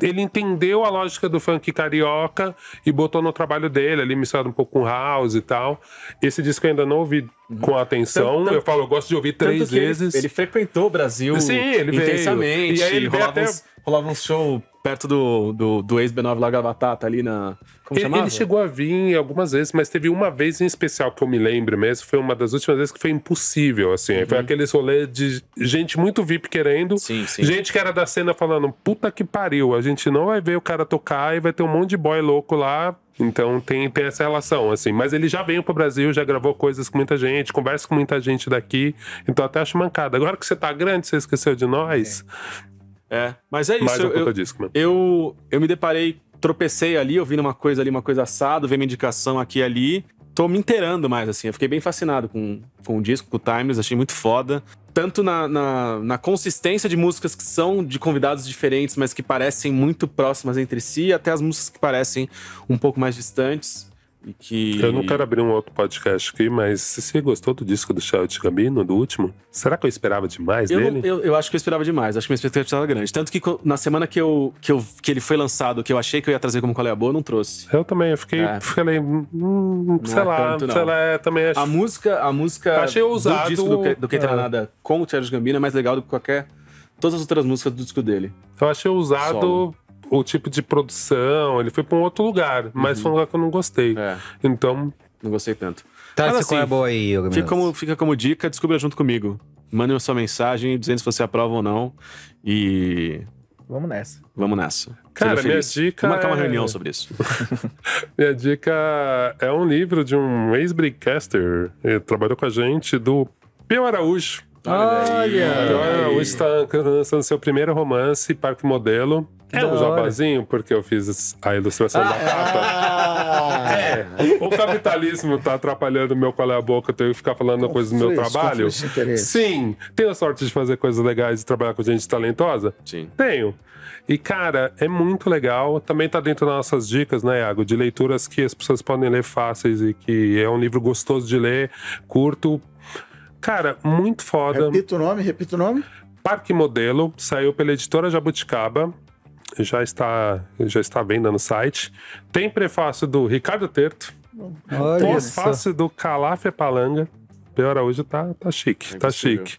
ele entendeu a lógica do funk carioca e botou no trabalho dele, ali misturado um pouco com house e tal. Esse disco eu ainda não ouvi com atenção. Eu gosto de ouvir 3 vezes. Ele frequentou o Brasil intensamente. E aí ele rolava um show perto do ex-B9 Laga Batata ali na... Como chamava? Ele chegou a vir algumas vezes, mas teve uma vez em especial que eu me lembro mesmo, foi uma das últimas vezes que foi impossível, assim. Foi aqueles rolês de gente muito VIP querendo, gente que era da cena falando, puta que pariu, a gente não vai ver o cara tocar e vai ter um monte de boy louco lá. Então tem essa relação, assim. Mas ele já veio pro Brasil, já gravou coisas com muita gente, conversa com muita gente daqui, então até acho mancada. Agora que você tá grande, você esqueceu de nós... Mas é isso. Mais um puta disco, mano. Eu me deparei, tropecei ali, ouvindo uma coisa ali, uma coisa assada, veio uma indicação aqui e ali. Tô me inteirando mais, assim. Eu fiquei bem fascinado com o disco, com o Timeless, achei muito foda. Tanto na consistência de músicas que são de convidados diferentes, mas que parecem muito próximas entre si, até as músicas que parecem um pouco mais distantes. E que... Eu não quero abrir um outro podcast aqui, mas se você gostou do disco do Childish Gambino, do último, será que eu esperava demais dele? Eu acho que eu esperava demais, acho que minha expectativa era grande. Tanto que na semana que ele foi lançado, que eu achei que eu ia trazer como Qual é a Boa, eu não trouxe. Eu também, eu falei, sei lá, também acho. A música achei ousado, do disco do Keitranada com o Childish Gambino é mais legal do que todas as outras músicas do disco dele. Eu achei ousado... Solo. O tipo de produção, ele foi pra um outro lugar, mas foi um lugar que eu não gostei. Então... Não gostei tanto. Traz Mas essa qual é boa aí, Yoga fica como dica, descubra junto comigo. Mande a sua mensagem dizendo se você aprova ou não. E Vamos nessa. vamos nessa. Cara, Seja minha feliz. dica Vamos marcar uma é- reunião sobre isso. Minha dica é um livro de um ex-breakcaster. Ele trabalhou com a gente, do Peu Araújo. Peu Araújo está lançando seu primeiro romance, Parque Modelo. É um jabazinho, porque eu fiz a ilustração da capa. O capitalismo tá atrapalhando meu qual é a boca, eu tenho que ficar falando coisas do meu trabalho. conflito de interesse. Sim. Tenho a sorte de fazer coisas legais e trabalhar com gente talentosa? Sim. Tenho. E, cara, é muito legal. Também tá dentro das nossas dicas, né, Iago? De leituras que as pessoas podem ler fáceis e que é um livro gostoso de ler, curto. Cara, muito foda. Repita o nome. Parque Modelo, saiu pela editora Jabuticaba. Já está à venda no site. Tem prefácio do Ricardo Terto. Olha Pós-fácil do Calafia Palanga. Peu Araújo tá chique, tá chique.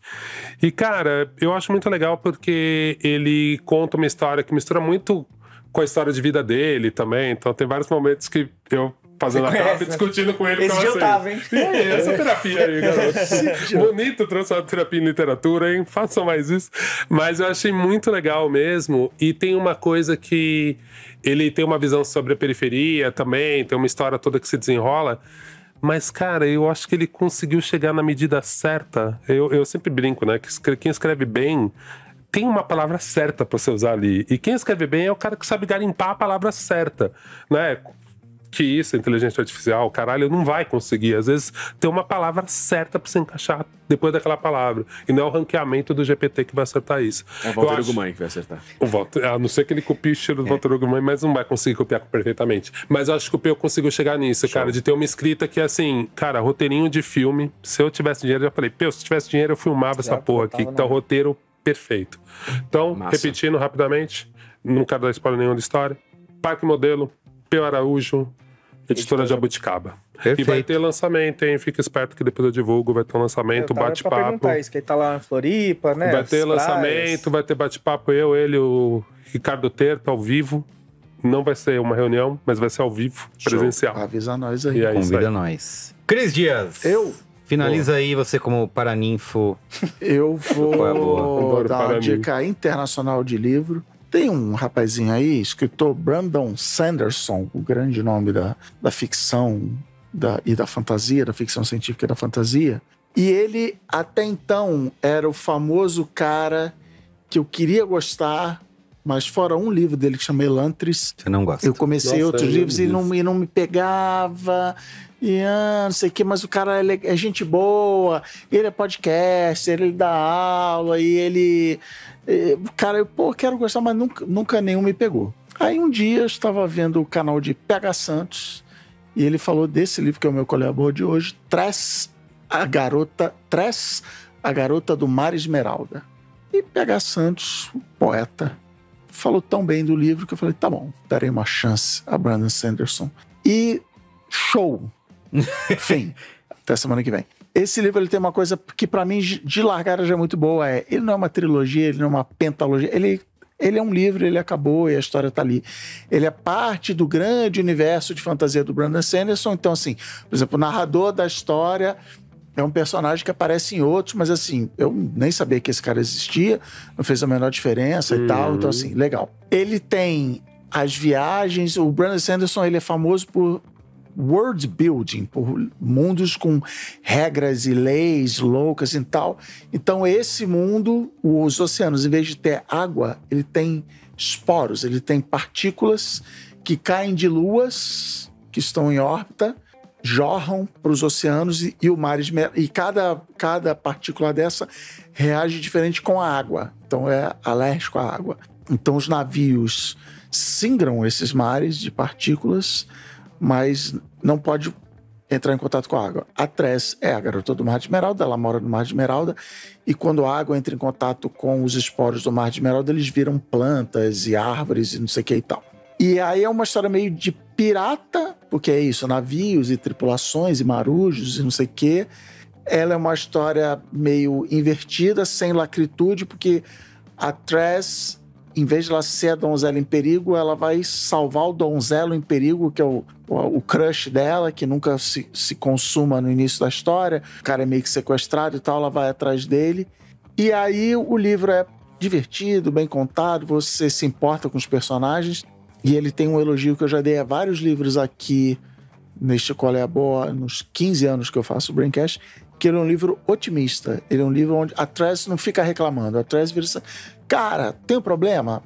E, cara, eu acho muito legal porque ele conta uma história que mistura muito com a história de vida dele também. Então tem vários momentos que eu fazendo a capa e discutindo com ele. Esse dia eu tava, hein? E aí, essa terapia aí, garoto? Bonito transformar terapia em literatura, hein? Façam mais isso. Mas eu achei muito legal mesmo. E tem uma coisa que ele tem uma visão sobre a periferia também, tem uma história toda que se desenrola. Mas, cara, eu acho que ele conseguiu chegar na medida certa. Eu sempre brinco, né? Que quem escreve bem tem uma palavra certa pra você usar ali. E quem escreve bem é o cara que sabe garimpar a palavra certa, né? Que isso, a inteligência artificial, caralho, não vai conseguir. Às vezes tem uma palavra certa pra você encaixar depois daquela palavra. E não é o ranqueamento do GPT que vai acertar isso. É o Walter Ugumãe que vai acertar. A não ser que ele copie o estilo do Walter Ugumãe, mas não vai conseguir copiar perfeitamente. Mas eu acho que o Peu conseguiu chegar nisso, cara, de ter uma escrita que, assim, cara, roteirinho de filme. Se eu tivesse dinheiro, eu já falei, Peu, se tivesse dinheiro, eu filmava essa porra aqui, que tá o roteiro perfeito. Então, repetindo rapidamente, não quero dar spoiler nenhum da história. Parque Modelo, Peu Araújo, editora Jabuticaba. Perfeito. E vai ter lançamento, hein? Fica esperto que depois eu divulgo. Vai ter um lançamento, Pra bate-papo. perguntar isso, que ele tá lá em Floripa, né? Vai ter as lançamento, praias. vai ter bate-papo, ele, o Ricardo Terto, ao vivo. Não vai ser uma reunião, mas vai ser ao vivo, presencial. Avisa nós aí. E é isso aí. Convida nós. Cris Dias. Eu? Finaliza aí você como paraninfo. Eu Qual é a boa? vou Adoro dar uma para mim. dica internacional de livro. Tem um rapazinho aí, escritor Brandon Sanderson, o grande nome da ficção e da fantasia, da ficção científica e da fantasia. E ele, até então, era o famoso cara que eu queria gostar, mas fora um livro dele que chama Elantris, Você não gosta. eu comecei Nossa, outros eu livros e lembro não me pegava. E não sei o que, mas o cara é gente boa, ele é podcaster, ele dá aula, e ele. Cara, eu quero gostar, mas nunca nenhum me pegou. Aí um dia eu estava vendo o canal de PH Santos e ele falou desse livro que é o meu colaborador de hoje, Tress, a Garota do Mar Esmeralda. E PH Santos, poeta, falou tão bem do livro que eu falei, tá bom, darei uma chance a Brandon Sanderson. E show! Fim. Até semana que vem. Esse livro ele tem uma coisa que pra mim de largada já é muito boa. Ele não é uma trilogia, ele não é uma pentalogia. Ele é um livro, ele acabou e a história tá ali. Ele é parte do grande universo de fantasia do Brandon Sanderson. Então, assim, por exemplo, o narrador da história é um personagem que aparece em outros, mas assim, eu nem sabia que esse cara existia, não fez a menor diferença e tal. Então, assim, legal. Ele tem as viagens, o Brandon Sanderson, ele é famoso por world building, por mundos com regras e leis loucas e tal. Então esse mundo, os oceanos, em vez de ter água, ele tem esporos, ele tem partículas que caem de luas que estão em órbita, jorram para os oceanos e o mar, e cada partícula dessa reage diferente com a água. Então é alérgico à água. Então os navios singram esses mares de partículas, mas não pode entrar em contato com a água. A Tress é a garota do Mar de Esmeralda, ela mora no Mar de Esmeralda, e quando a água entra em contato com os esporos do Mar de Esmeralda, eles viram plantas e árvores e não sei o que e tal. E aí é uma história meio de pirata, porque é isso, navios e tripulações e marujos e não sei o que. Ela é uma história meio invertida, sem lacritude, porque a Tress em vez de ela ser a donzela em perigo, ela vai salvar o donzelo em perigo, que é o crush dela, que nunca se consuma no início da história. O cara é meio que sequestrado e tal, ela vai atrás dele. E aí o livro é divertido, bem contado, você se importa com os personagens. E ele tem um elogio que eu já dei a vários livros aqui neste Qual é a Boa, nos 15 anos que eu faço o Braincast, que ele é um livro otimista. Ele é um livro onde a Tress não fica reclamando. A Tress vira assim, cara, tem um problema?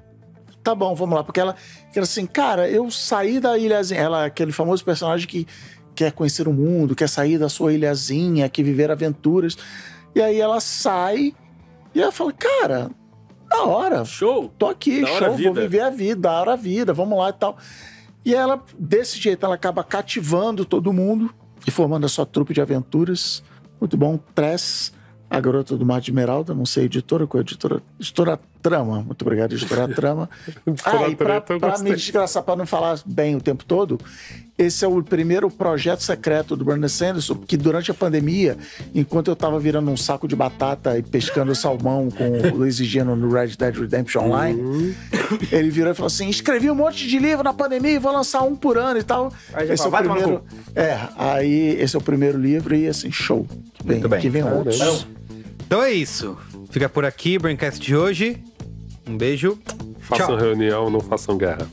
Tá bom, vamos lá. Porque ela assim, cara, eu saí da ilhazinha. Ela é aquele famoso personagem que quer conhecer o mundo, quer sair da sua ilhazinha, quer viver aventuras. E aí ela sai e ela fala, cara, da hora. Show! Tô aqui, Da hora show, a vida. vou viver a vida, da hora a vida, vamos lá e tal. E ela, desse jeito, ela acaba cativando todo mundo e formando a sua trupe de aventuras. Muito bom. Tress, a garota do Mar de Esmeralda, não sei, editora, qual é a editora? Editora Trama. Muito obrigado, editora Trama. E pra me desgraçar, pra não falar bem o tempo todo, esse é o primeiro projeto secreto do Brandon Sanderson, que durante a pandemia, enquanto eu tava virando um saco de batata e pescando salmão com o Luiz e Gino no Red Dead Redemption Online, ele virou e falou assim, escrevi um monte de livro na pandemia e vou lançar um por ano e tal. Aí já Esse é o fala, vai tomar no primeiro... aí esse é o primeiro livro e assim, show. Muito bem. Que vem outros. Então é isso. Fica por aqui o Braincast de hoje. Um beijo. Façam Tchau. reunião, não façam guerra.